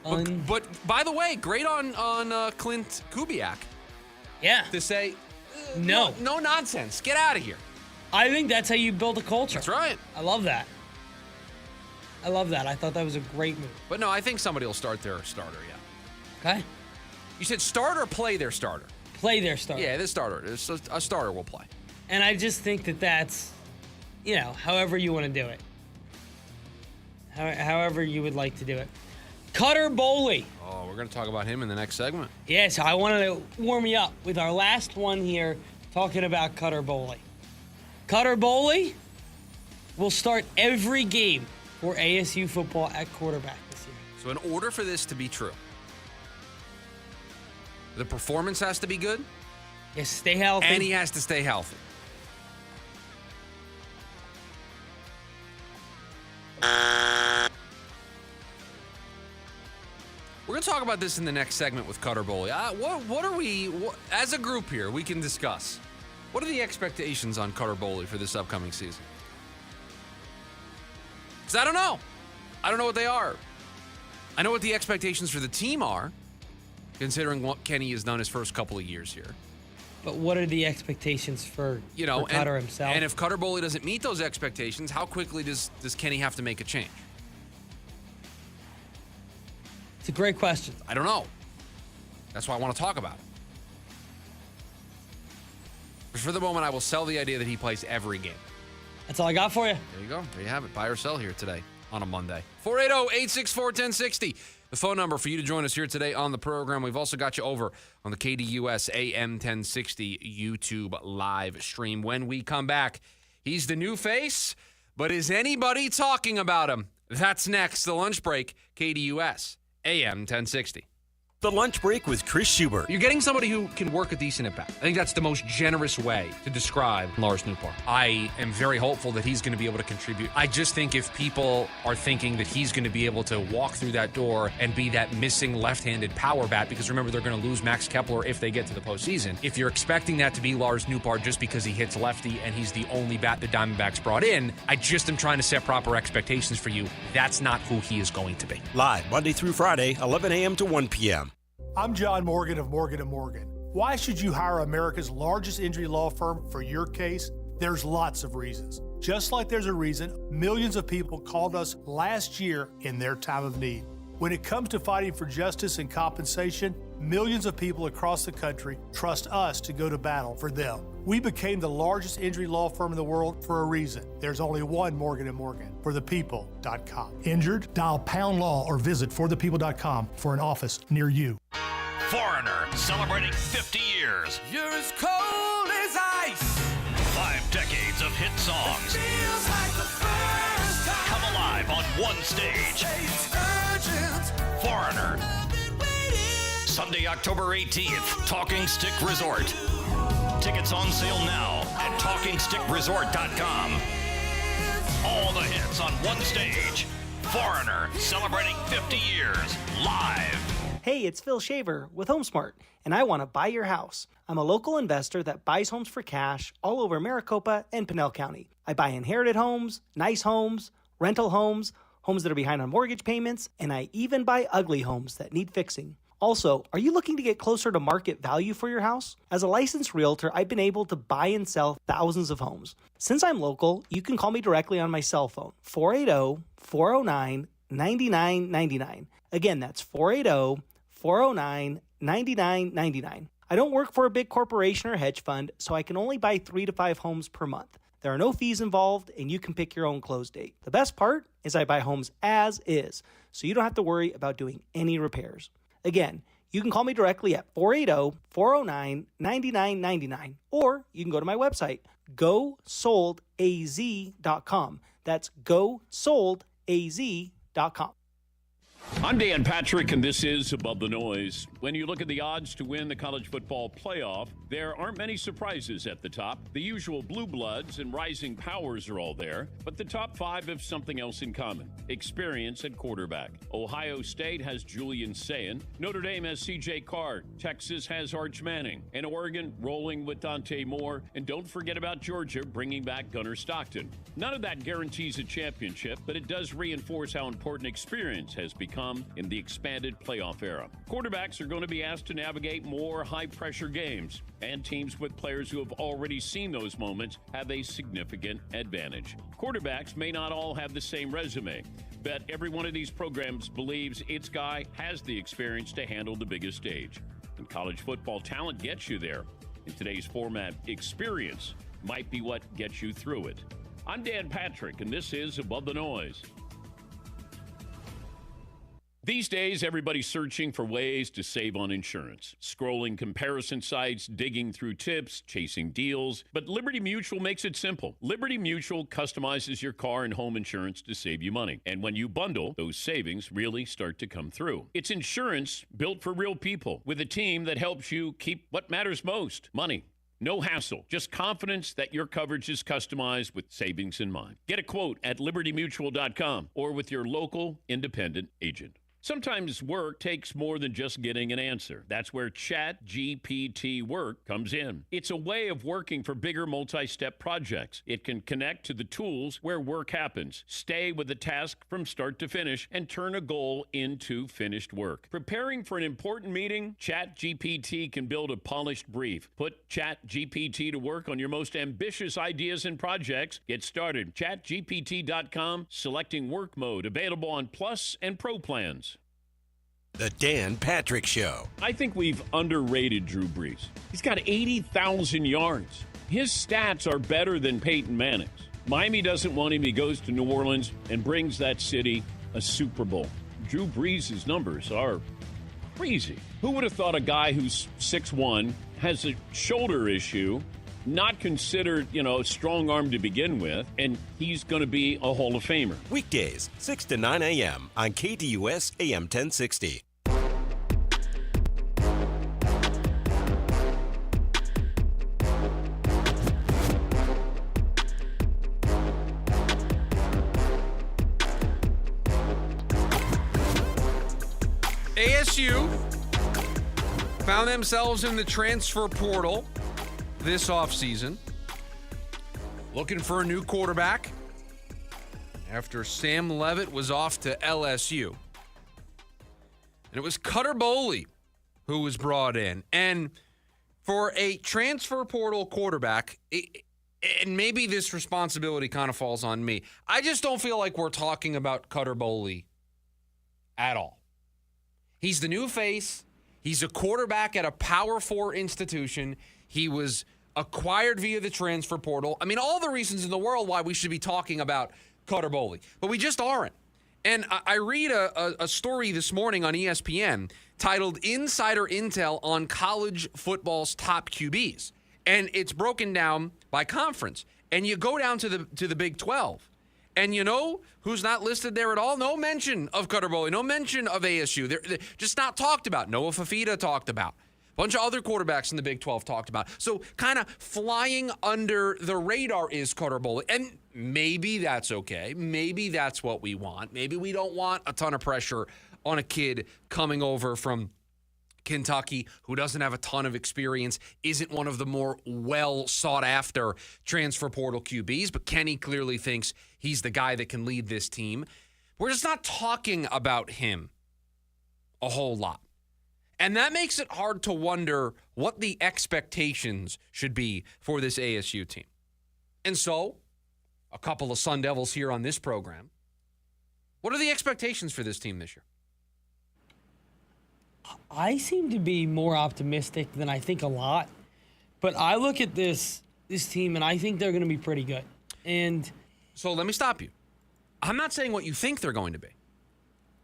But by the way, great on Clint Kubiak. Yeah. To say, no nonsense. Get out of here. I think that's how you build a culture. That's right. I love that. I thought that was a great move. But no, I think somebody will start their starter, yeah. Okay. You said start or play their starter? Play their starter. Yeah, this starter. A starter will play. And I just think that's, however you want to do it. However you would like to do it. Cutter Boley. Oh, we're going to talk about him in the next segment. Yes, I wanted to warm you up with our last one here, talking about Cutter Boley. Cutter Boley will start every game for ASU football at quarterback this year. So in order for this to be true, the performance has to be good. Yes, stay healthy. And he has to stay healthy. We're going to talk about this in the next segment with Cutter Boley. What are we, as a group here, we can discuss. What are the expectations on Cutter Boley for this upcoming season? Because I don't know. I don't know what they are. I know what the expectations for the team are, considering what Kenny has done his first couple of years here. But what are the expectations for Cutter himself? And if Cutter Boley doesn't meet those expectations, how quickly does Kenny have to make a change? It's a great question. I don't know. That's why I want to talk about it. But for the moment, I will sell the idea that he plays every game. That's all I got for you. There you go. There you have it. Buy or sell here today on a Monday. 480-864-1060. The phone number for you to join us here today on the program. We've also got you over on the KDUS AM 1060 YouTube live stream. When we come back, he's the new face, but is anybody talking about him? That's next. The lunch break, KDUS AM 1060. The Lunch Break with Chris Schubert. You're getting somebody who can work a decent at bat. I think that's the most generous way to describe Lars Newport. I am very hopeful that he's going to be able to contribute. I just think if people are thinking that he's going to be able to walk through that door and be that missing left-handed power bat, because remember, they're going to lose Max Kepler if they get to the postseason. If you're expecting that to be Lars Newport just because he hits lefty and he's the only bat the Diamondbacks brought in, I just am trying to set proper expectations for you. That's not who he is going to be. Live Monday through Friday, 11 a.m. to 1 p.m. I'm John Morgan of Morgan & Morgan. Why should you hire America's largest injury law firm for your case? There's lots of reasons. Just like there's a reason millions of people called us last year in their time of need. When it comes to fighting for justice and compensation, millions of people across the country trust us to go to battle for them. We became the largest injury law firm in the world for a reason. There's only one Morgan & Morgan, forthepeople.com. Injured? Dial #law or visit forthepeople.com for an office near you. Foreigner, celebrating 50 years. You're as cold as ice. 5 decades of hit songs. Feels like the first time. Come alive on one stage. Foreigner. Sunday, October 18th, Talking Stick Resort. Tickets on sale now at TalkingStickResort.com. All the hits on one stage. Foreigner, celebrating 50 years, live. Hey, it's Phil Shaver with HomeSmart, and I want to buy your house. I'm a local investor that buys homes for cash all over Maricopa and Pinell County. I buy inherited homes, nice homes, rental homes, homes that are behind on mortgage payments, and I even buy ugly homes that need fixing. Also, are you looking to get closer to market value for your house? As a licensed realtor, I've been able to buy and sell thousands of homes. Since I'm local, you can call me directly on my cell phone, 480-409-9999. Again, that's 480-409-9999. I don't work for a big corporation or hedge fund, so I can only buy 3 to 5 homes per month. There are no fees involved, and you can pick your own close date. The best part is I buy homes as is, so you don't have to worry about doing any repairs. Again, you can call me directly at 480-409-9999, or you can go to my website, gosoldaz.com. That's gosoldaz.com. I'm Dan Patrick, and this is Above the Noise. When you look at the odds to win the college football playoff, there aren't many surprises at the top. The usual blue bloods and rising powers are all there, but the top 5 have something else in common: experience at quarterback. Ohio State has Julian Sayin, Notre Dame has C.J. Carr, Texas has Arch Manning, and Oregon rolling with Dante Moore, and don't forget about Georgia bringing back Gunnar Stockton. None of that guarantees a championship, but it does reinforce how important experience has become in the expanded playoff era. Quarterbacks are going to be asked to navigate more high-pressure games, and teams with players who have already seen those moments have a significant advantage. Quarterbacks may not all have the same resume, but every one of these programs believes its guy has the experience to handle the biggest stage. And college football talent gets you there. In today's format, experience might be what gets you through it. I'm Dan Patrick, and this is Above the Noise. These days, everybody's searching for ways to save on insurance. Scrolling comparison sites, digging through tips, chasing deals. But Liberty Mutual makes it simple. Liberty Mutual customizes your car and home insurance to save you money. And when you bundle, those savings really start to come through. It's insurance built for real people with a team that helps you keep what matters most, money. No hassle, just confidence that your coverage is customized with savings in mind. Get a quote at libertymutual.com or with your local independent agent. Sometimes work takes more than just getting an answer. That's where ChatGPT Work comes in. It's a way of working for bigger multi-step projects. It can connect to the tools where work happens, stay with the task from start to finish, and turn a goal into finished work. Preparing for an important meeting, ChatGPT can build a polished brief. Put ChatGPT to work on your most ambitious ideas and projects. Get started. ChatGPT.com, selecting work mode, available on Plus and Pro plans. The Dan Patrick Show. I think we've underrated Drew Brees. He's got 80,000 yards. His stats are better than Peyton Manning's. Miami doesn't want him. He goes to New Orleans and brings that city a Super Bowl. Drew Brees' numbers are crazy. Who would have thought a guy who's 6'1", has a shoulder issue, not considered, a strong arm to begin with, and he's going to be a Hall of Famer. Weekdays, 6 to 9 a.m. on KDUS AM 1060. ASU found themselves in the transfer portal this offseason, looking for a new quarterback after Sam Leavitt was off to LSU. And it was Cutter Boley who was brought in. And for a transfer portal quarterback, and maybe this responsibility kind of falls on me, I just don't feel like we're talking about Cutter Boley at all. He's the new face. He's a quarterback at a Power 4 institution. He was acquired via the transfer portal. I mean, all the reasons in the world why we should be talking about Cutter Boley, but we just aren't. And I read a story this morning on ESPN titled Insider Intel on College Football's Top QBs. And it's broken down by conference. And you go down to the Big 12. And you know who's not listed there at all? No mention of Cutter Boley. No mention of ASU. They're just not talked about. Noah Fafita talked about. A bunch of other quarterbacks in the Big 12 talked about. So kind of flying under the radar is Cutter Boley. And maybe that's okay. Maybe that's what we want. Maybe we don't want a ton of pressure on a kid coming over from Kentucky who doesn't have a ton of experience, isn't one of the more well sought after transfer portal QBs, but Kenny clearly thinks he's the guy that can lead this team. We're just not talking about him a whole lot. And that makes it hard to wonder what the expectations should be for this ASU team. And so, a couple of Sun Devils here on this program. What are the expectations for this team this year? I seem to be more optimistic than I think a lot. But I look at this team, and I think they're going to be pretty good. And so let me stop you. I'm not saying what you think they're going to be.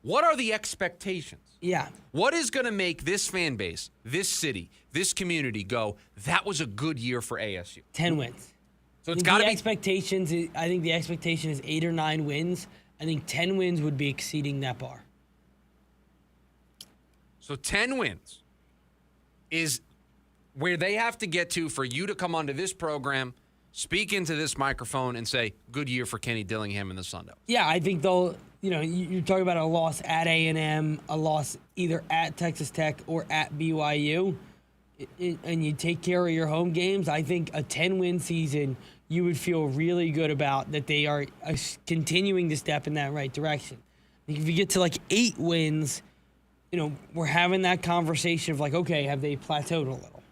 What are the expectations? Yeah. What is going to make this fan base, this city, this community go, that was a good year for ASU? 10 wins. So it's got to be. Expectations. I think the expectation is 8 or 9 wins. I think 10 wins would be exceeding that bar. So 10 wins is where they have to get to for you to come onto this program, speak into this microphone, and say, good year for Kenny Dillingham and the Sun Devils. Yeah, I think they'll, you're talking about a loss at A&M, a loss either at Texas Tech or at BYU, and you take care of your home games. I think a 10-win season, you would feel really good about that they are continuing to step in that right direction. I think if you get to 8 wins, we're having that conversation of okay, have they plateaued a little?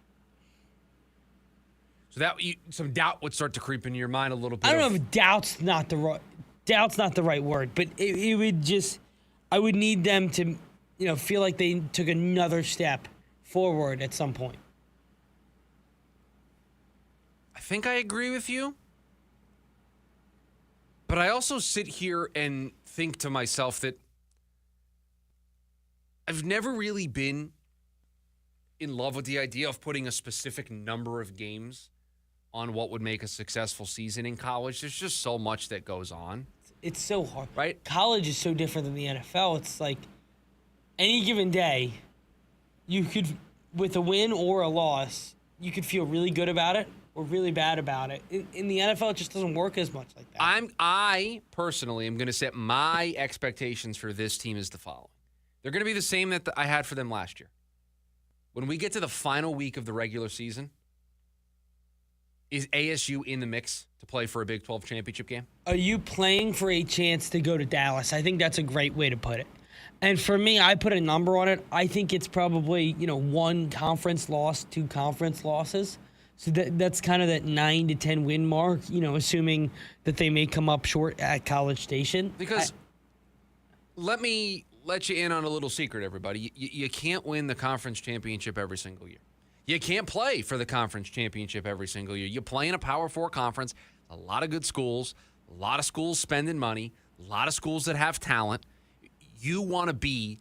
So that some doubt would start to creep into your mind a little bit. I don't know if doubt's not the right word, but it would just, I would need them to, feel like they took another step forward at some point. I think I agree with you, but I also sit here and think to myself that I've never really been in love with the idea of putting a specific number of games on what would make a successful season in college. There's just so much that goes on. It's so hard. Right? College is so different than the NFL. It's like any given day, you could, with a win or a loss, you could feel really good about it or really bad about it. In the NFL, it just doesn't work as much like that. I personally am going to set my expectations for this team as the following. They're going to be the same that I had for them last year. When we get to the final week of the regular season, is ASU in the mix to play for a Big 12 championship game? Are you playing for a chance to go to Dallas? I think that's a great way to put it. And for me, I put a number on it. I think it's probably, one conference loss, 2 conference losses. So that's kind of that 9 to 10 win mark, assuming that they may come up short at College Station. Because let me let you in on a little secret, everybody. You can't win the conference championship every single year. You can't play for the conference championship every single year. You play in a Power 4 conference, a lot of good schools, a lot of schools spending money, a lot of schools that have talent. You want to be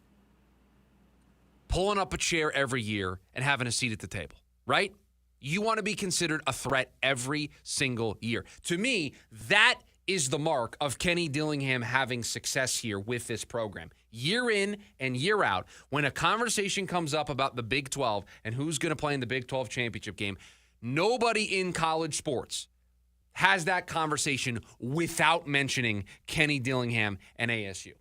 pulling up a chair every year and having a seat at the table, right? You want to be considered a threat every single year. To me, that is the mark of Kenny Dillingham having success here with this program. Year in and year out, when a conversation comes up about the Big 12 and who's going to play in the Big 12 championship game, nobody in college sports has that conversation without mentioning Kenny Dillingham and ASU.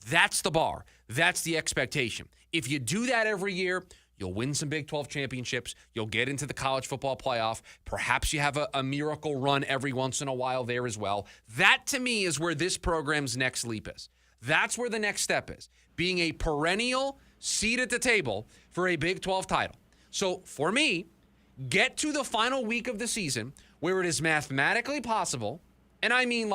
That's the bar. That's the expectation. If you do that every year, you'll win some Big 12 championships. You'll get into the college football playoff. Perhaps you have a miracle run every once in a while there as well. That, to me, is where this program's next leap is. That's where the next step is, being a perennial seat at the table for a Big 12 title. So, for me, get to the final week of the season where it is mathematically possible, and I mean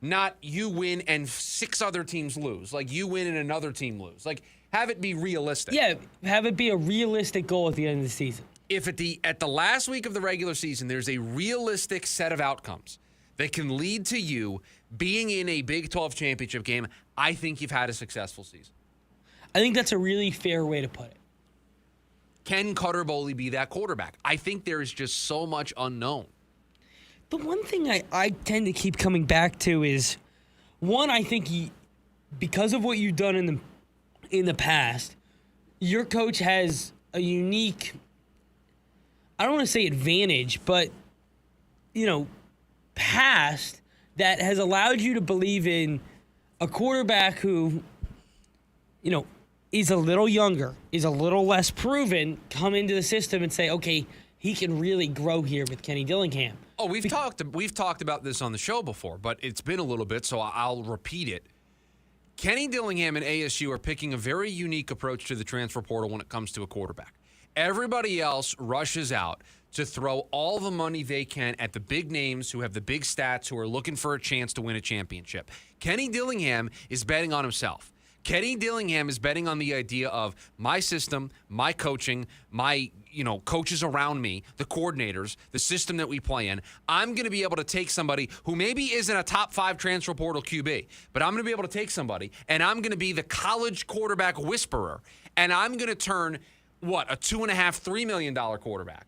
not you win and 6 other teams lose, like you win and another team lose. Like, have it be realistic. Yeah, have it be a realistic goal at the end of the season. If at the last week of the regular season, there's a realistic set of outcomes that can lead to you being in a Big 12 championship game, I think you've had a successful season. I think that's a really fair way to put it. Can Cutter Boley be that quarterback? I think there is just so much unknown. The one thing I tend to keep coming back to is, one, I think because of what you've done in the past, your coach has a unique, I don't want to say advantage, but, past that has allowed you to believe in a quarterback who, is a little younger, is a little less proven, come into the system and say, okay, he can really grow here with Kenny Dillingham. Oh, we've talked about this on the show before, but it's been a little bit, so I'll repeat it. Kenny Dillingham and ASU are picking a very unique approach to the transfer portal when it comes to a quarterback. Everybody else rushes out to throw all the money they can at the big names who have the big stats, who are looking for a chance to win a championship. Kenny Dillingham is betting on himself. Kenny Dillingham is betting on the idea of my system, my coaching, my coaches around me, the coordinators, the system that we play in. I'm going to be able to take somebody who maybe isn't a top 5 transfer portal QB, but I'm going to be able to take somebody, and I'm going to be the college quarterback whisperer, and I'm going to turn, a $2.5, $3 million quarterback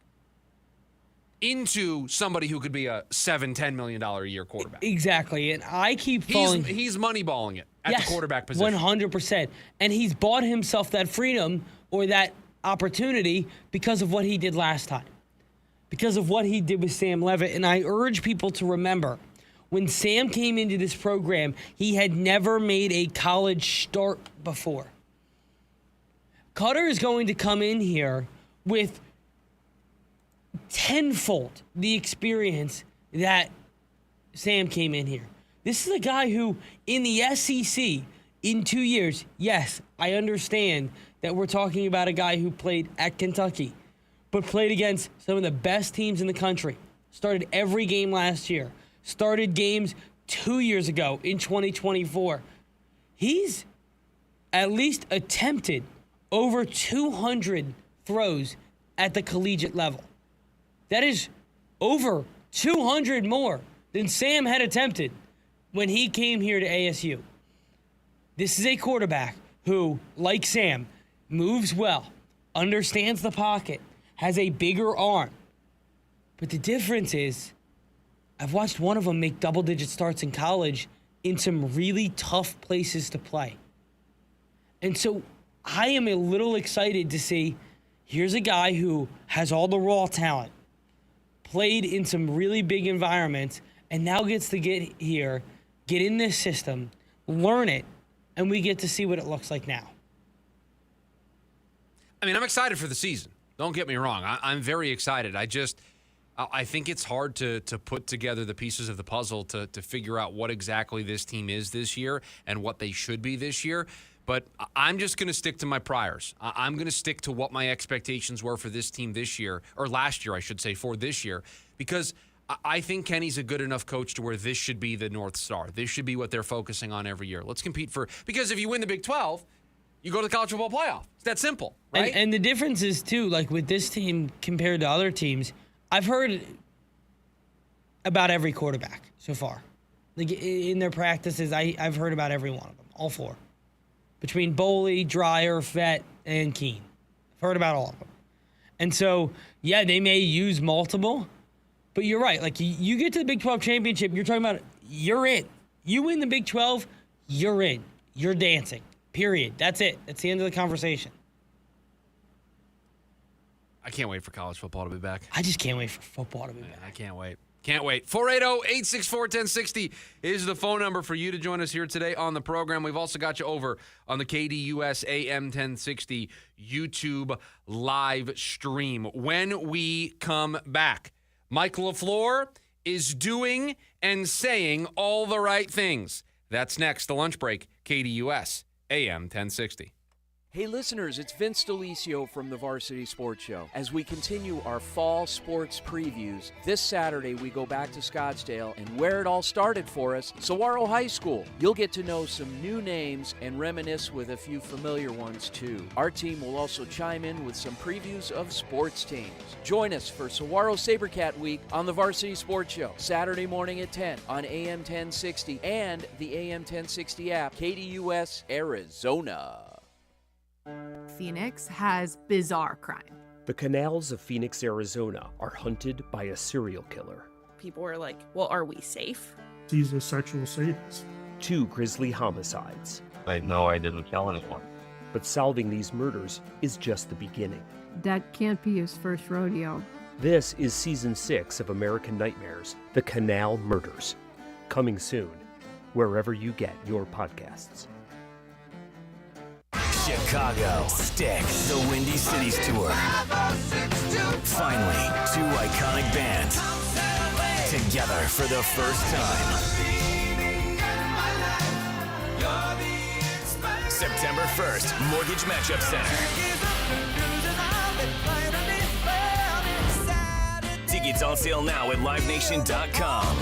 into somebody who could be a $7, $10 million a year quarterback. Exactly, and I keep falling. He's moneyballing it at the quarterback position. 100%. And he's bought himself that freedom or that opportunity because of what he did last time, because of what he did with Sam Leavitt. And I urge people to remember, when Sam came into this program, he had never made a college start before. Cutter is going to come in here with tenfold the experience that Sam came in here. This is a guy who, in the SEC, in 2 years, yes, I understand that we're talking about a guy who played at Kentucky, but played against some of the best teams in the country, started every game last year, started games 2 years ago in 2024. He's at least attempted over 200 throws at the collegiate level. That is over 200 more than Sam had attempted when he came here to ASU. This is a quarterback who, like Sam, moves well, understands the pocket, has a bigger arm. But the difference is, I've watched one of them make double-digit starts in college in some really tough places to play. And so I am a little excited to see, here's a guy who has all the raw talent, played in some really big environments, and now gets to get here, get in this system, learn it, and we get to see what it looks like now. I mean, I'm excited for the season. Don't get me wrong. I'm very excited. I think it's hard to put together the pieces of the puzzle to figure out what exactly this team is this year and what they should be this year. But I'm just going to stick to my priors. I'm going to stick to what my expectations were for this team this year, or last year, I should say, for this year, because I think Kenny's a good enough coach to where this should be the North Star. This should be what they're focusing on every year. Let's compete because if you win the Big 12, you go to the college football playoff. It's that simple, right? And the difference is, too, like with this team compared to other teams, I've heard about every quarterback so far. Like in their practices, I've heard about every one of them, all four. Between Boley, Dreyer, Fett, and Keene. I've heard about all of them. And so, yeah, they may use multiple, but you're right. Like, you get to the Big 12 championship, you're talking about you're in. You win the Big 12, you're in. You're dancing, period. That's it. That's the end of the conversation. I can't wait for college football to be back. I just can't wait for football to be back. I can't wait. Can't wait. 480-864-1060 is the phone number for you to join us here today on the program. We've also got you over on the KDUS AM 1060 YouTube live stream. When we come back, Mike LaFleur is doing and saying all the right things. That's next, the lunch break, KDUS AM 1060. Hey listeners, it's Vince DeLisio from the Varsity Sports Show. As we continue our fall sports previews, this Saturday we go back to Scottsdale and where it all started for us, Saguaro High School. You'll get to know some new names and reminisce with a few familiar ones too. Our team will also chime in with some previews of sports teams. Join us for Saguaro Sabercat Week on the Varsity Sports Show, Saturday morning at 10 on AM 1060 and the AM 1060 app, KDUS Arizona. Phoenix has bizarre crime. The canals of Phoenix, Arizona are hunted by a serial killer. People were like, well, are we safe? He's a sexual sadist. 2 grisly homicides. I know I didn't kill anyone. But solving these murders is just the beginning. That can't be his first rodeo. This is Season 6 of American Nightmares, The Canal Murders. Coming soon, wherever you get your podcasts. Chicago Sticks, the Windy Cities Tour. Finally, 2 iconic bands together for the first time. September 1st, Mortgage Matchup Center. Tickets on sale now at livenation.com.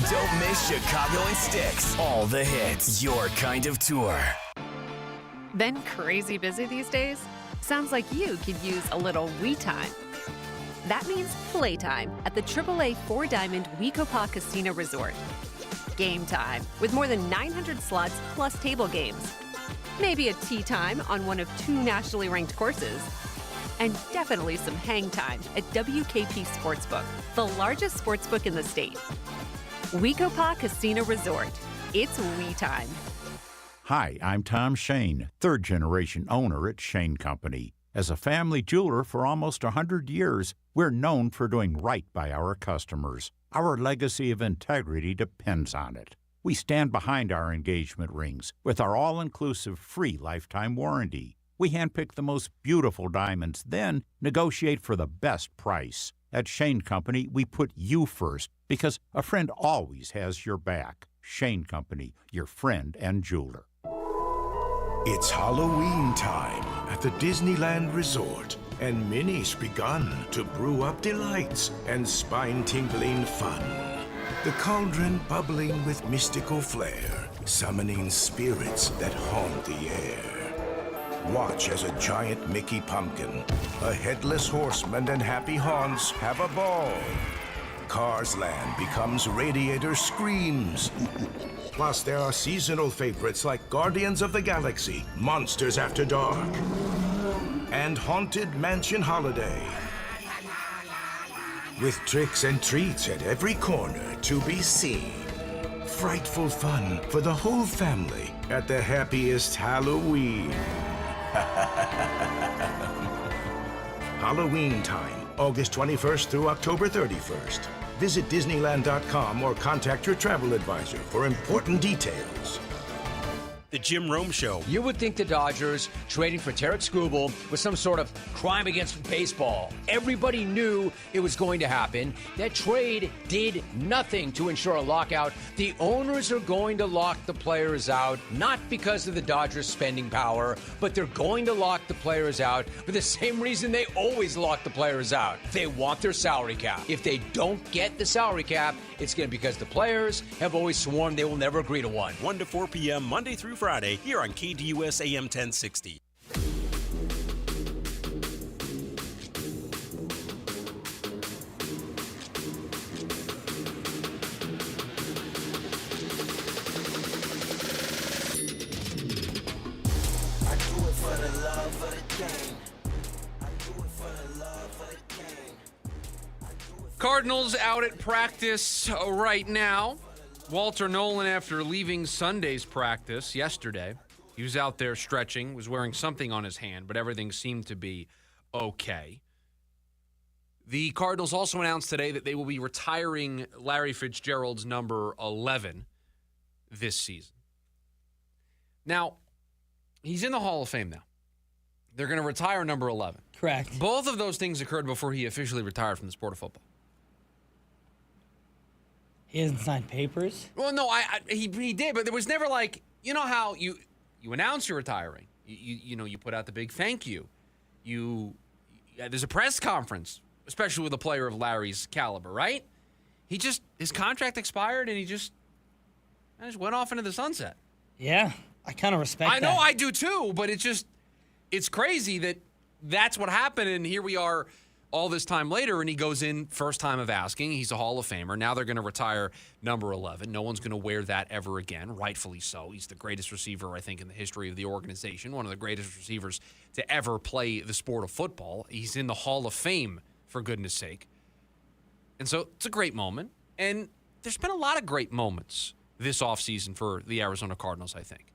Don't miss Chicago and Sticks. All the hits, your kind of tour. Been crazy busy these days? Sounds like you could use a little we time. That means playtime at the AAA 4-Diamond Wekopa Casino Resort. Game time with more than 900 slots plus table games. Maybe a tee time on one of 2 nationally ranked courses. And definitely some hang time at WKP Sportsbook, the largest sportsbook in the state. Wekopa Casino Resort. It's we time. Hi, I'm Tom Shane, third-generation owner at Shane Company. As a family jeweler for almost 100 years, we're known for doing right by our customers. Our legacy of integrity depends on it. We stand behind our engagement rings with our all-inclusive free lifetime warranty. We handpick the most beautiful diamonds, then negotiate for the best price. At Shane Company, we put you first because a friend always has your back. Shane Company, your friend and jeweler. It's Halloween time at the Disneyland Resort, and Minnie's begun to brew up delights and spine-tingling fun. The cauldron bubbling with mystical flair, summoning spirits that haunt the air. Watch as a giant Mickey pumpkin, a headless horseman, and Happy Haunts have a ball. Cars Land becomes Radiator Screams. Plus, there are seasonal favorites like Guardians of the Galaxy, Monsters After Dark, and Haunted Mansion Holiday. With tricks and treats at every corner to be seen. Frightful fun for the whole family at the happiest Halloween. Halloween time, August 21st through October 31st. Visit Disneyland.com or contact your travel advisor for important details. The Jim Rome Show. You would think the Dodgers trading for Tarek Skubal was some sort of crime against baseball. Everybody knew it was going to happen. That trade did nothing to ensure a lockout. The owners are going to lock the players out, not because of the Dodgers' spending power, but they're going to lock the players out for the same reason they always lock the players out. They want their salary cap. If they don't get the salary cap, it's going to be because the players have always sworn they will never agree to one. 1 to 4 p.m. Monday through Friday here on KDUS AM 1060. Cardinals out at practice right now. Walter Nolan, after leaving Sunday's practice yesterday, he was out there stretching, was wearing something on his hand, but everything seemed to be okay. The Cardinals also announced today that they will be retiring Larry Fitzgerald's number 11 this season. Now, he's in the Hall of Fame now. They're going to retire number 11. Correct. Both of those things occurred before he officially retired from the sport of football. He hasn't signed papers? Well, no, he did, but there was never like, you know how you announce you're retiring. You put out the big thank you. There's a press conference, especially with a player of Larry's caliber, right? His contract expired and he just went off into the sunset. Yeah, I kind of respect that. I know I do too, but it's crazy that that's what happened, and here we are all this time later, and he goes in first time of asking. He's a Hall of Famer. Now they're going to retire number 11. No one's going to wear that ever again, rightfully so. He's the greatest receiver, I think, in the history of the organization, one of the greatest receivers to ever play the sport of football. He's in the Hall of Fame, for goodness sake. And so it's a great moment, and there's been a lot of great moments this offseason for the Arizona Cardinals, I think.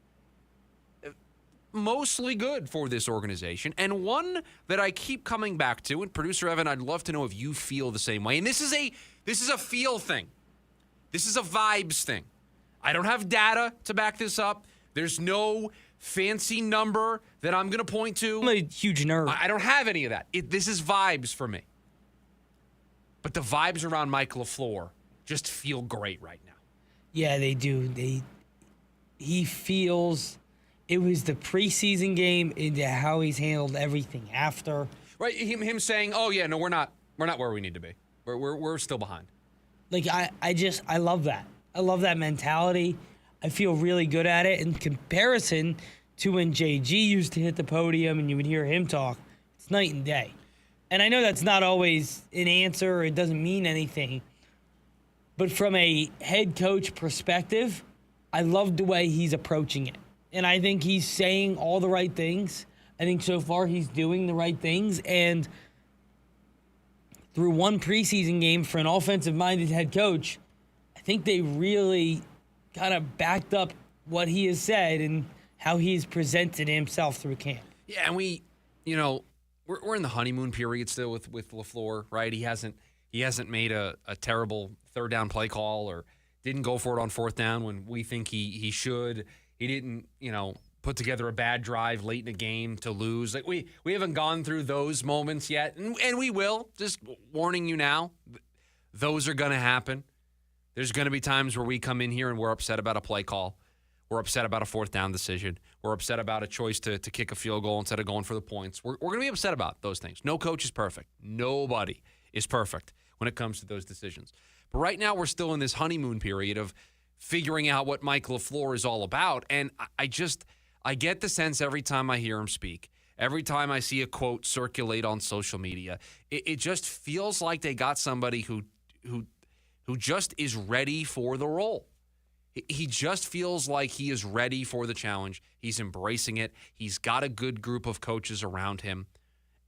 Mostly good for this organization, and one that I keep coming back to, and producer Evan, I'd love to know if you feel the same way. And this is a feel thing. This is a vibes thing. I don't have data to back this up. There's no fancy number that I'm going to point to. I'm a huge nerd. I don't have any of that. This is vibes for me. But the vibes around Mike LaFleur just feel great right now. Yeah, they do. He feels... It was the preseason game into how he's handled everything after. Right, him saying, "Oh yeah, no, we're not where we need to be. We're still behind." Like I love that. I love that mentality. I feel really good at it in comparison to when JG used to hit the podium and you would hear him talk. It's night and day. And I know that's not always an answer or it doesn't mean anything. But from a head coach perspective, I love the way he's approaching it. And I think he's saying all the right things. I think so far he's doing the right things. And through one preseason game for an offensive-minded head coach, I think they really kind of backed up what he has said and how he's presented himself through camp. Yeah, and we're in the honeymoon period still with LaFleur, right? He hasn't made a terrible third down play call or didn't go for it on fourth down when we think he should. He didn't, put together a bad drive late in the game to lose. Like we haven't gone through those moments yet, and we will. Just warning you now, those are going to happen. There's going to be times where we come in here and we're upset about a play call. We're upset about a fourth down decision. We're upset about a choice to kick a field goal instead of going for the points. We're going to be upset about those things. No coach is perfect. Nobody is perfect when it comes to those decisions. But right now we're still in this honeymoon period of figuring out what Mike LaFleur is all about. And I get the sense every time I hear him speak, every time I see a quote circulate on social media, it just feels like they got somebody who who just is ready for the role. He just feels like he is ready for the challenge. He's embracing it. He's got a good group of coaches around him.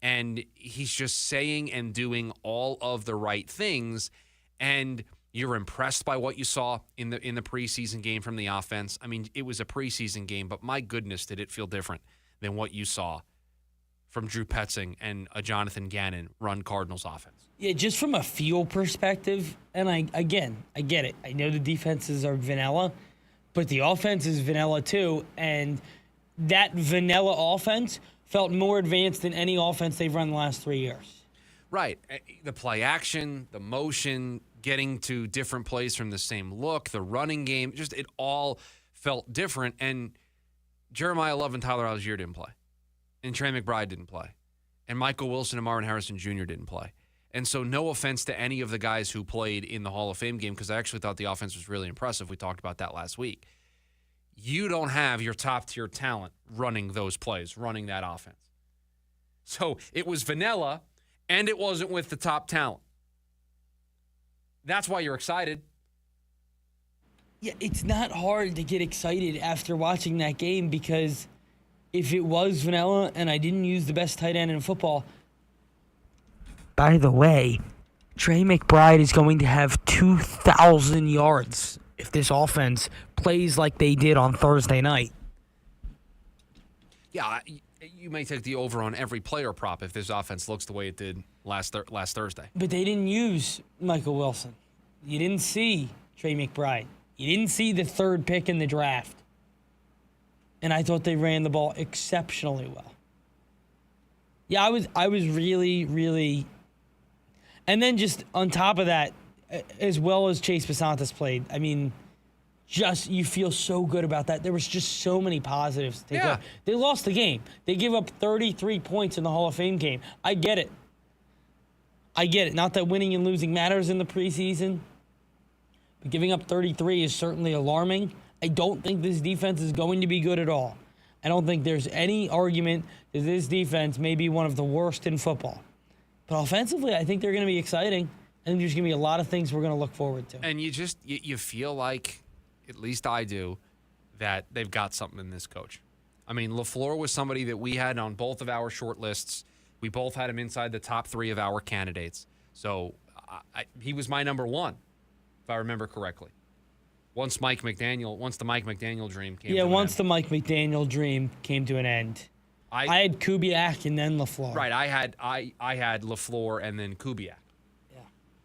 And he's just saying and doing all of the right things. And you're impressed by what you saw in the preseason game from the offense. I mean, it was a preseason game, but my goodness, did it feel different than what you saw from Drew Petzing and a Jonathan Gannon run Cardinals offense. Yeah, just from a feel perspective, and I get it. I know the defenses are vanilla, but the offense is vanilla too, and that vanilla offense felt more advanced than any offense they've run the last 3 years. Right. The play action, the motion, getting to different plays from the same look, the running game, just it all felt different. And Jeremiah Love and Tyler Algier didn't play. And Trey McBride didn't play. And Michael Wilson and Marvin Harrison Jr. didn't play. And so no offense to any of the guys who played in the Hall of Fame game, because I actually thought the offense was really impressive. We talked about that last week. You don't have your top-tier talent running those plays, running that offense. So it was vanilla, and it wasn't with the top talent. That's why you're excited. Yeah, it's not hard to get excited after watching that game, because if it was vanilla and I didn't use the best tight end in football. By the way, Trey McBride is going to have 2,000 yards if this offense plays like they did on Thursday night. Yeah, you may take the over on every player prop if this offense looks the way it did last Thursday. But they didn't use Michael Wilson. You didn't see Trey McBride. You didn't see the third pick in the draft. And I thought they ran the ball exceptionally well. Yeah, I was really, really... And then just on top of that, as well as Chase Basantas played, I mean, just you feel so good about that. There was just so many positives to take away. They lost the game. They give up 33 points in the Hall of Fame game. I get it. Not that winning and losing matters in the preseason, but giving up 33 is certainly alarming. I don't think this defense is going to be good at all. I don't think there's any argument that this defense may be one of the worst in football. But offensively, I think they're going to be exciting. I think there's going to be a lot of things we're going to look forward to. And you feel like, at least I do, that they've got something in this coach. I mean, LaFleur was somebody that we had on both of our short lists. We both had him inside the top 3 of our candidates. So he was my number 1, if I remember correctly. Once the Mike McDaniel dream came to an end. Once the Mike McDaniel dream came to an end. I had Kubiak and then LaFleur. Right, I had LaFleur and then Kubiak. Yeah.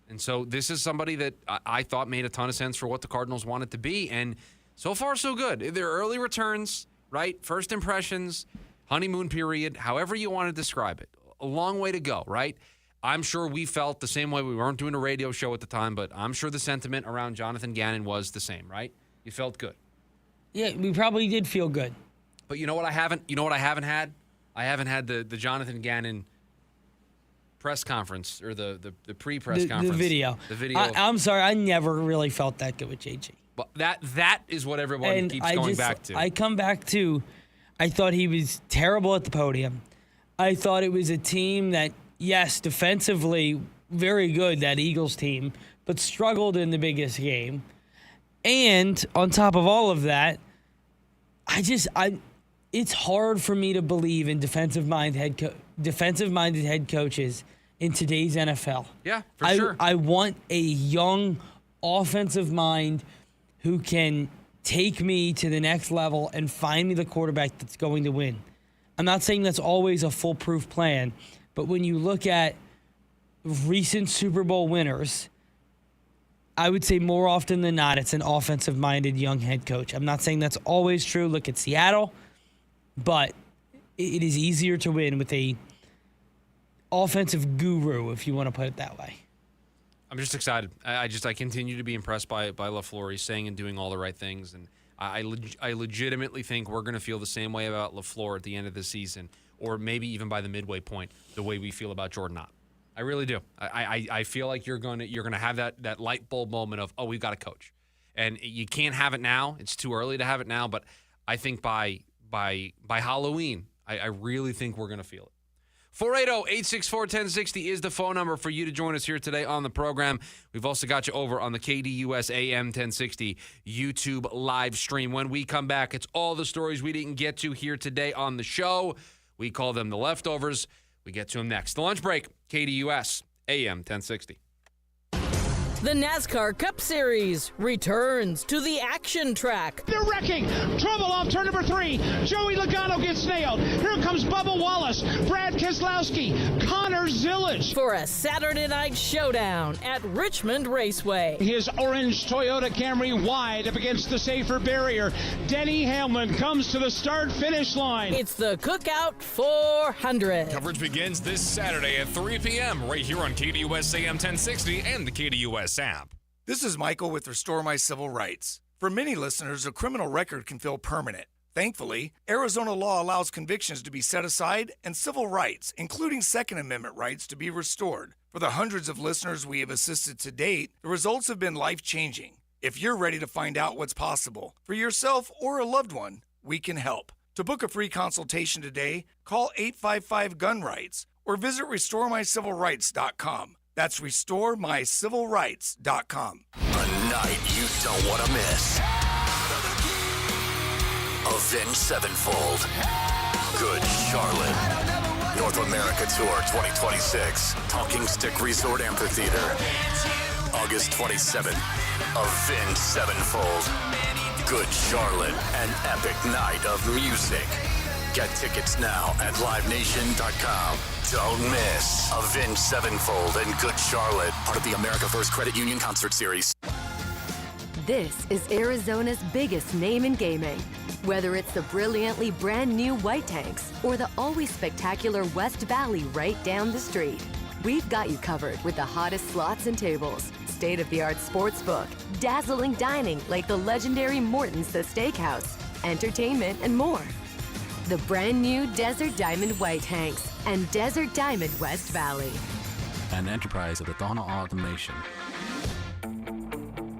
And so this is somebody that I thought made a ton of sense for what the Cardinals wanted to be, and so far so good. Their early returns, right? First impressions, honeymoon period, however you want to describe it. A long way to go, right? I'm sure we felt the same way. We weren't doing a radio show at the time, but I'm sure the sentiment around Jonathan Gannon was the same, right? You felt good. Yeah, we probably did feel good. But you know what I haven't had? I haven't had the Jonathan Gannon press conference or the pre-press conference. The video. I'm sorry, I never really felt that good with JG. But that is what everyone keeps going back to. I come back to, I thought he was terrible at the podium. I thought it was a team that, yes, defensively, very good, that Eagles team, but struggled in the biggest game. And on top of all of that, it's hard for me to believe in defensive-minded head coaches in today's NFL. Yeah, for sure. I want a young offensive mind who can take me to the next level and find me the quarterback that's going to win. I'm not saying that's always a foolproof plan, but when you look at recent Super Bowl winners, I would say more often than not it's an offensive-minded young head coach. I'm not saying that's always true. Look at Seattle. But it is easier to win with a offensive guru, if you want to put it that way. I'm just excited. I continue to be impressed by LaFleur. He's saying and doing all the right things, and I legitimately think we're going to feel the same way about LaFleur at the end of the season, or maybe even by the midway point, the way we feel about Jordan Ott. I really do. I feel like you're going to have that light bulb moment of, oh, we've got a coach, and you can't have it now. It's too early to have it now, but I think by Halloween, I really think we're going to feel it. 480-864-1060 is the phone number for you to join us here today on the program. We've also got you over on the KDUS AM 1060 YouTube live stream. When we come back, it's all the stories we didn't get to here today on the show. We call them the leftovers. We get to them next. The lunch break, KDUS AM 1060. The NASCAR Cup Series returns to the action track. They're wrecking. Trouble off turn number 3. Joey Logano gets nailed. Here comes Bubba Wallace, Brad Keselowski, Connor Zillage. For a Saturday night showdown at Richmond Raceway. His orange Toyota Camry wide up against the safer barrier. Denny Hamlin comes to the start-finish line. It's the Cookout 400. Coverage begins this Saturday at 3 p.m. right here on KDUS AM 1060 and the KDUS app. This is Michael with Restore My Civil Rights. For many listeners, a criminal record can feel permanent. Thankfully, Arizona law allows convictions to be set aside and civil rights, including Second Amendment rights, to be restored. For the hundreds of listeners we have assisted to date, the results have been life-changing. If you're ready to find out what's possible for yourself or a loved one, we can help. To book a free consultation today, call 855-GUN-RIGHTS or visit RestoreMyCivilRights.com. That's RestoreMyCivilRights.com. A night you don't want to miss. Avenged Sevenfold. Good Charlotte. North America Tour 2026. Talking Stick Resort Amphitheater. August 27th. Avenged Sevenfold. Good Charlotte. An epic night of music. Get tickets now at livenation.com. Don't miss Avenged Sevenfold and Good Charlotte, part of the America First Credit Union Concert Series. This is Arizona's biggest name in gaming. Whether it's the brilliantly brand new White Tanks or the always spectacular West Valley right down the street, we've got you covered with the hottest slots and tables, state-of-the-art sports book, dazzling dining like the legendary Morton's The Steakhouse, entertainment, and more. The brand new Desert Diamond White Tanks and Desert Diamond West Valley. An enterprise of the Donna Automation.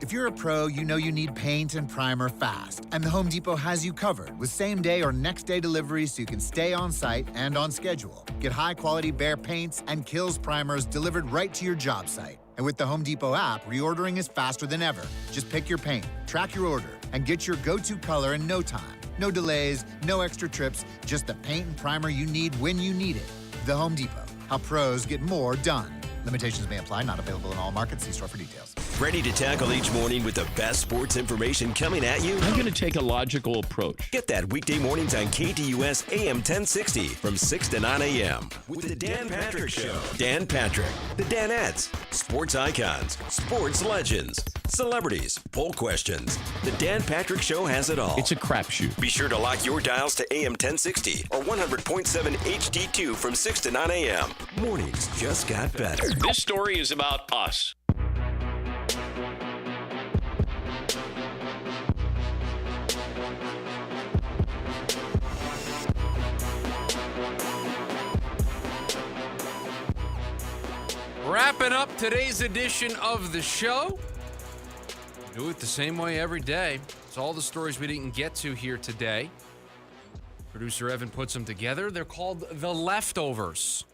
If you're a pro, you know you need paint and primer fast, and the Home Depot has you covered with same-day or next-day deliveries so you can stay on site and on schedule. Get high-quality Behr paints and Kills primers delivered right to your job site. And with the Home Depot app, reordering is faster than ever. Just pick your paint, track your order, and get your go-to color in no time. No delays, no extra trips, just the paint and primer you need when you need it. The Home Depot. How pros get more done. Limitations may apply, not available in all markets. See store for details. Ready to tackle each morning with the best sports information coming at you? I'm going to take a logical approach. Get that weekday mornings on KDUS AM 1060 from 6 to 9 a.m. with the Dan Patrick Show. Dan Patrick, the Danettes, sports icons, sports legends, celebrities, poll questions. The Dan Patrick Show has it all. It's a crapshoot. Be sure to lock your dials to AM 1060 or 100.7 HD2 from 6 to 9 a.m. Mornings just got better. This story is about us. Wrapping up today's edition of the show. Do it the same way every day. It's all the stories we didn't get to here today. Producer Evan puts them together. They're called The Leftovers.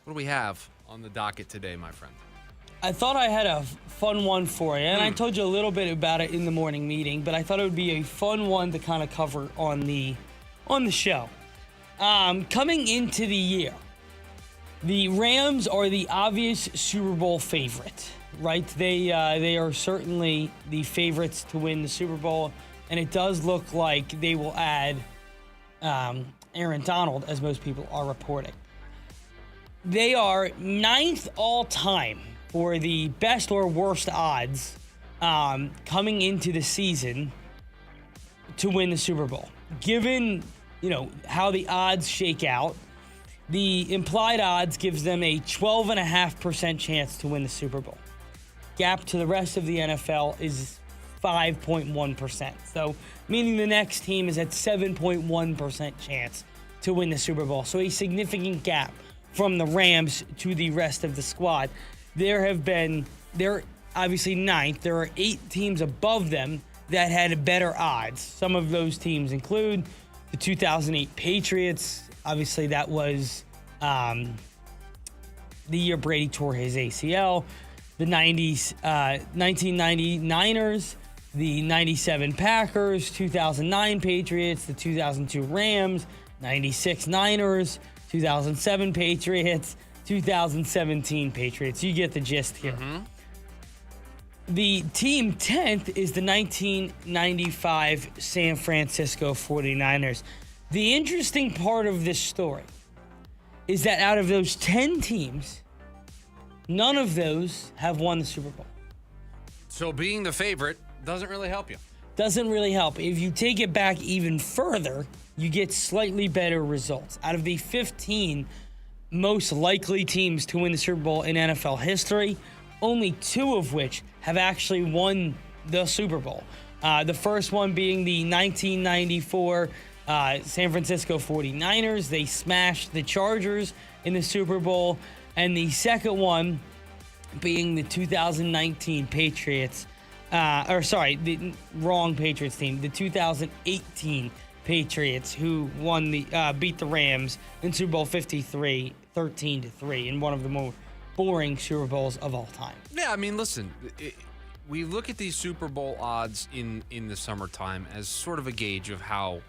What do we have on the docket today, my friend? I thought I had a fun one for you, and I told you a little bit about it in the morning meeting, but I thought it would be a fun one to kind of cover on the show. Coming into the year, the Rams are the obvious Super Bowl favorite, right? They are certainly the favorites to win the Super Bowl, and it does look like they will add Aaron Donald, as most people are reporting. They are 9th all-time for the best or worst odds coming into the season to win the Super Bowl. Given, how the odds shake out, the implied odds gives them a 12.5% chance to win the Super Bowl. Gap to the rest of the NFL is 5.1%. So, meaning the next team is at 7.1% chance to win the Super Bowl. So, a significant gap from the Rams to the rest of the squad. They're obviously 9th. There are 8 teams above them that had better odds. Some of those teams include the 2008 Patriots, Obviously, that was the year Brady tore his ACL. The 1999ers, the 97 Packers, 2009 Patriots, the 2002 Rams, 96 Niners, 2007 Patriots, 2017 Patriots. You get the gist here. The team 10th is the 1995 San Francisco 49ers. The interesting part of this story is that out of those 10 teams, none of those have won the Super Bowl. So being the favorite doesn't really help you. Doesn't really help. If you take it back even further, you get slightly better results. Out of the 15 most likely teams to win the Super Bowl in NFL history, only 2 of which have actually won the Super Bowl. The first one being the 1994 San Francisco 49ers. They smashed the Chargers in the Super Bowl. And the second one being the 2019 Patriots. The wrong Patriots team. The 2018 Patriots, who won beat the Rams in Super Bowl 53, 13-3, in one of the more boring Super Bowls of all time. Yeah, I mean, listen, we look at these Super Bowl odds in the summertime as sort of a gauge of how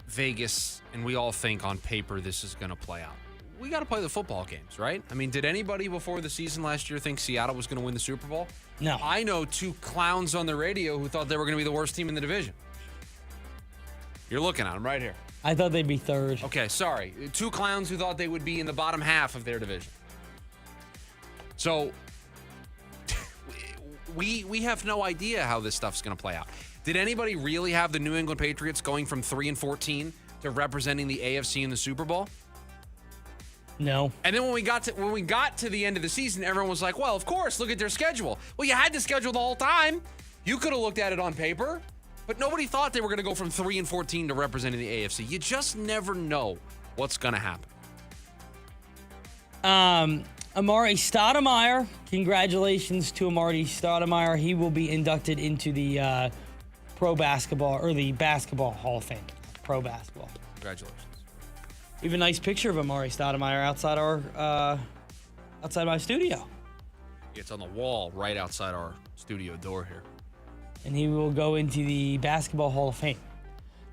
Vegas and we all think on paper this is going to play out. We got to play the football games, right? I mean, did anybody before the season last year think Seattle was going to win the Super Bowl? No. I know 2 clowns on the radio who thought they were going to be the worst team in the division. You're looking at them right here. I thought they'd be third. Okay, sorry. 2 clowns who thought they would be in the bottom half of their division. So we have no idea how this stuff's going to play out. Did anybody really have the New England Patriots going from 3-14 to representing the AFC in the Super Bowl? No. And then when we got to the end of the season, everyone was like, "Well, of course, look at their schedule." Well, you had the schedule the whole time. You could have looked at it on paper, but nobody thought they were going to go from 3-14 to representing the AFC. You just never know what's going to happen. Amari Stoudemire, congratulations to Amari Stoudemire. He will be inducted into the Pro Basketball or the Basketball Hall of Fame. Pro Basketball. Congratulations. We have a nice picture of Amari Stoudemire outside my studio. It's on the wall right outside our studio door here. And he will go into the Basketball Hall of Fame.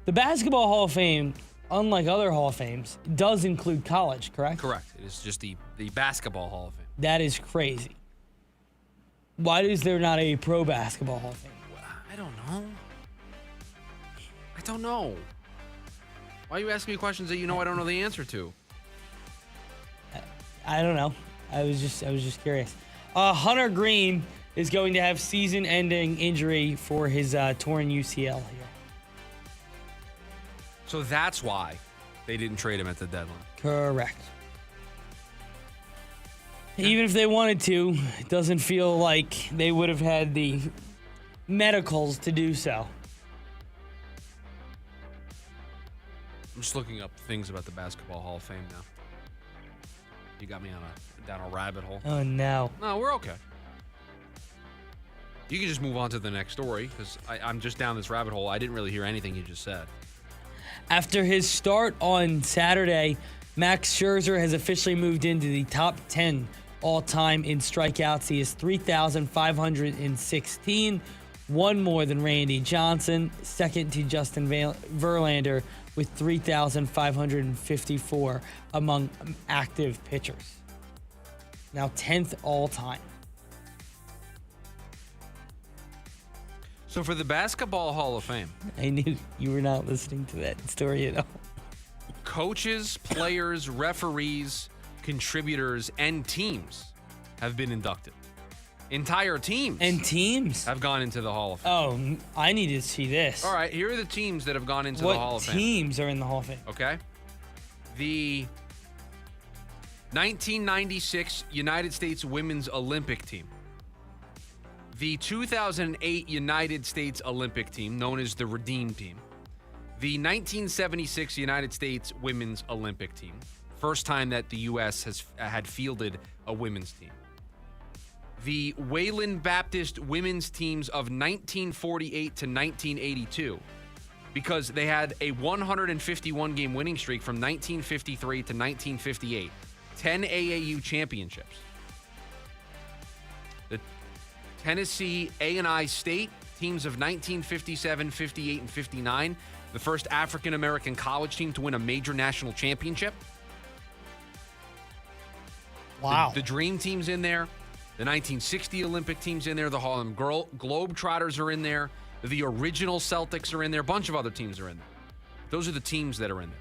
The Basketball Hall of Fame, unlike other Hall of Fames, does include college, correct? Correct. It is just the Basketball Hall of Fame. That is crazy. Why is there not a Pro Basketball Hall of Fame? I don't know. Why are you asking me questions that you know I don't know the answer to? I don't know. I was just curious. Hunter Green is going to have season-ending injury for his torn UCL here. So that's why they didn't trade him at the deadline. Correct. Even if they wanted to, it doesn't feel like they would have had the medicals to do so. I'm just looking up things about the Basketball Hall of Fame now. You got me down a rabbit hole. Oh, no. No, we're okay. You can just move on to the next story because I'm just down this rabbit hole. I didn't really hear anything you just said. After his start on Saturday, Max Scherzer has officially moved into the top 10 all-time in strikeouts. He is 3,516, one more than Randy Johnson, second to Justin Verlander with 3,554 among active pitchers. Now 10th all-time. So for the Basketball Hall of Fame, I knew you were not listening to that story at all. Coaches, players, referees, contributors, and teams have been inducted. Entire teams. And teams have gone into the Hall of Fame. Oh, I need to see this. All right, here are the teams that have gone into the Hall of Fame. What teams are in the Hall of Fame? Okay. The 1996 United States Women's Olympic Team. The 2008 United States Olympic Team, known as the Redeem Team. The 1976 United States Women's Olympic Team. First time that the U.S. had fielded a women's team. The Wayland Baptist women's teams of 1948 to 1982. because they had a 151-game winning streak from 1953 to 1958. 10 AAU championships. The Tennessee A&I State teams of 1957, 58, and 59. The first African-American college team to win a major national championship. Wow. The Dream Team's in there. The 1960 Olympic team's in there. The Harlem Globetrotters are in there. The original Celtics are in there. A bunch of other teams are in there. Those are the teams that are in there.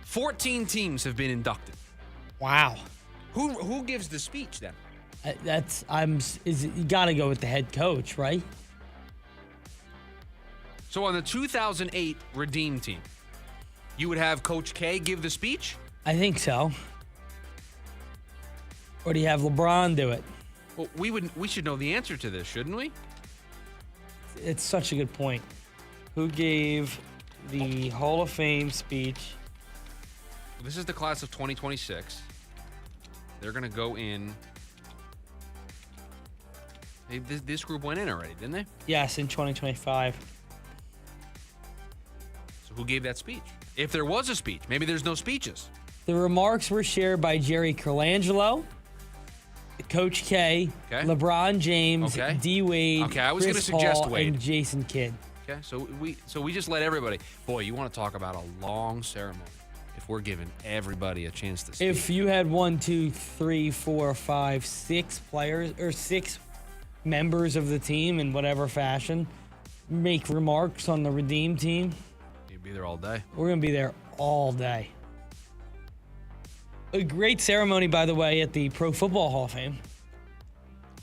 14 teams have been inducted. Wow. Who gives the speech then? You got to go with the head coach, right? So on the 2008 Redeem team, you would have Coach K give the speech? I think so. Or do you have LeBron do it? Well, we should know the answer to this, shouldn't we? It's such a good point. Who gave the Hall of Fame speech? This is the class of 2026. They're going to go in. This group went in already, didn't they? Yes, in 2025. So who gave that speech? If there was a speech, maybe there's no speeches. The remarks were shared by Jerry Colangelo, Coach K, LeBron James, D. Wade, I was going to suggest Paul, Wade and Jason Kidd. Okay, so we just let everybody. Boy, you want to talk about a long ceremony? If we're giving everybody a chance to speak. If you had 1, 2, 3, 4, 5, 6 players or 6 members of the team in whatever fashion make remarks on the Redeem team, you'd be there all day. We're going to be there all day. A great ceremony, by the way, at the Pro Football Hall of Fame.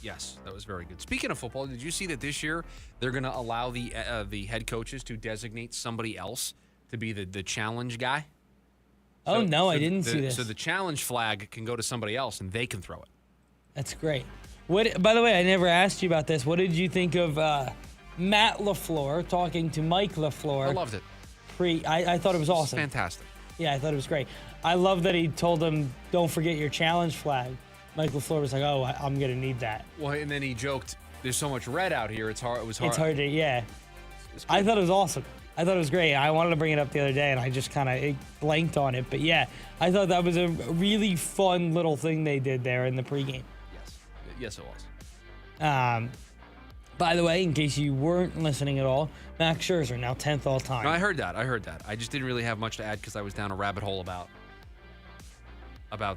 Yes, that was very good. Speaking of football, did you see that this year they're going to allow the head coaches to designate somebody else to be the challenge guy? I didn't see this. So the challenge flag can go to somebody else, and they can throw it. That's great. By the way, I never asked you about this. What did you think of Matt LaFleur talking to Mike LaFleur? I loved it. I thought it was awesome. Fantastic. Yeah, I thought it was great. I love that he told him, "Don't forget your challenge flag." Mike LaFleur was like, "Oh, I'm gonna need that." Well, and then he joked, "There's so much red out here. It's hard. It was hard." It's hard to, yeah. I thought it was awesome. I thought it was great. I wanted to bring it up the other day, and I just kind of blanked on it. But yeah, I thought that was a really fun little thing they did there in the pregame. Yes, it was. By the way, in case you weren't listening at all, Max Scherzer now 10th all time. No, I heard that. I just didn't really have much to add because I was down a rabbit hole about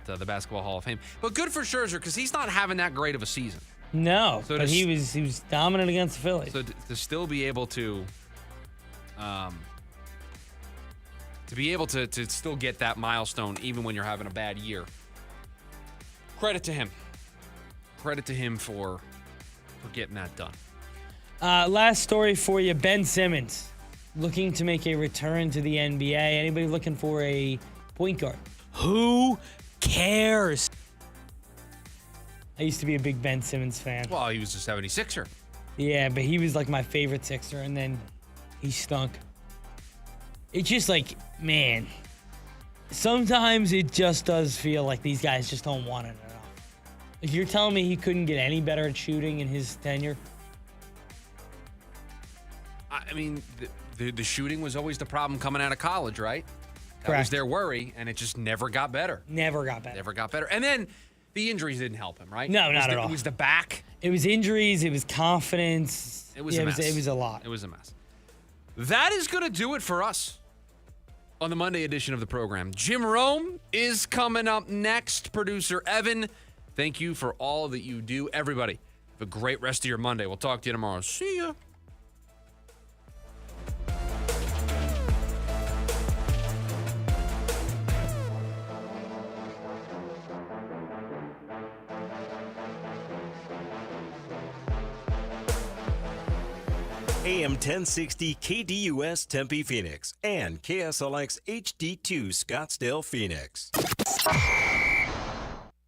the Basketball Hall of Fame. But good for Scherzer because he's not having that great of a season. No, so but he was dominant against the Phillies. So to still be able to still get that milestone even when you're having a bad year, credit to him. Credit to him for getting that done. Last story for you. Ben Simmons looking to make a return to the NBA. Anybody looking for a point guard? Who cares? I used to be a big Ben Simmons fan. Well, he was a 76er. Yeah, but he was like my favorite Sixer, and then he stunk. It's just like, man, sometimes it just does feel like these guys just don't want it enough. If you're telling me he couldn't get any better at shooting in his tenure? I mean, the shooting was always the problem coming out of college, right? That was their worry, and it just never got better. Never got better. And then the injuries didn't help him, right? No, not at all. It was the back. It was injuries. It was confidence. It was a mess. It was a lot. It was a mess. That is going to do it for us on the Monday edition of the program. Jim Rome is coming up next. Producer Evan, thank you for all that you do. Everybody, have a great rest of your Monday. We'll talk to you tomorrow. See ya. AM 1060 KDUS Tempe Phoenix and KSLX HD2 Scottsdale Phoenix.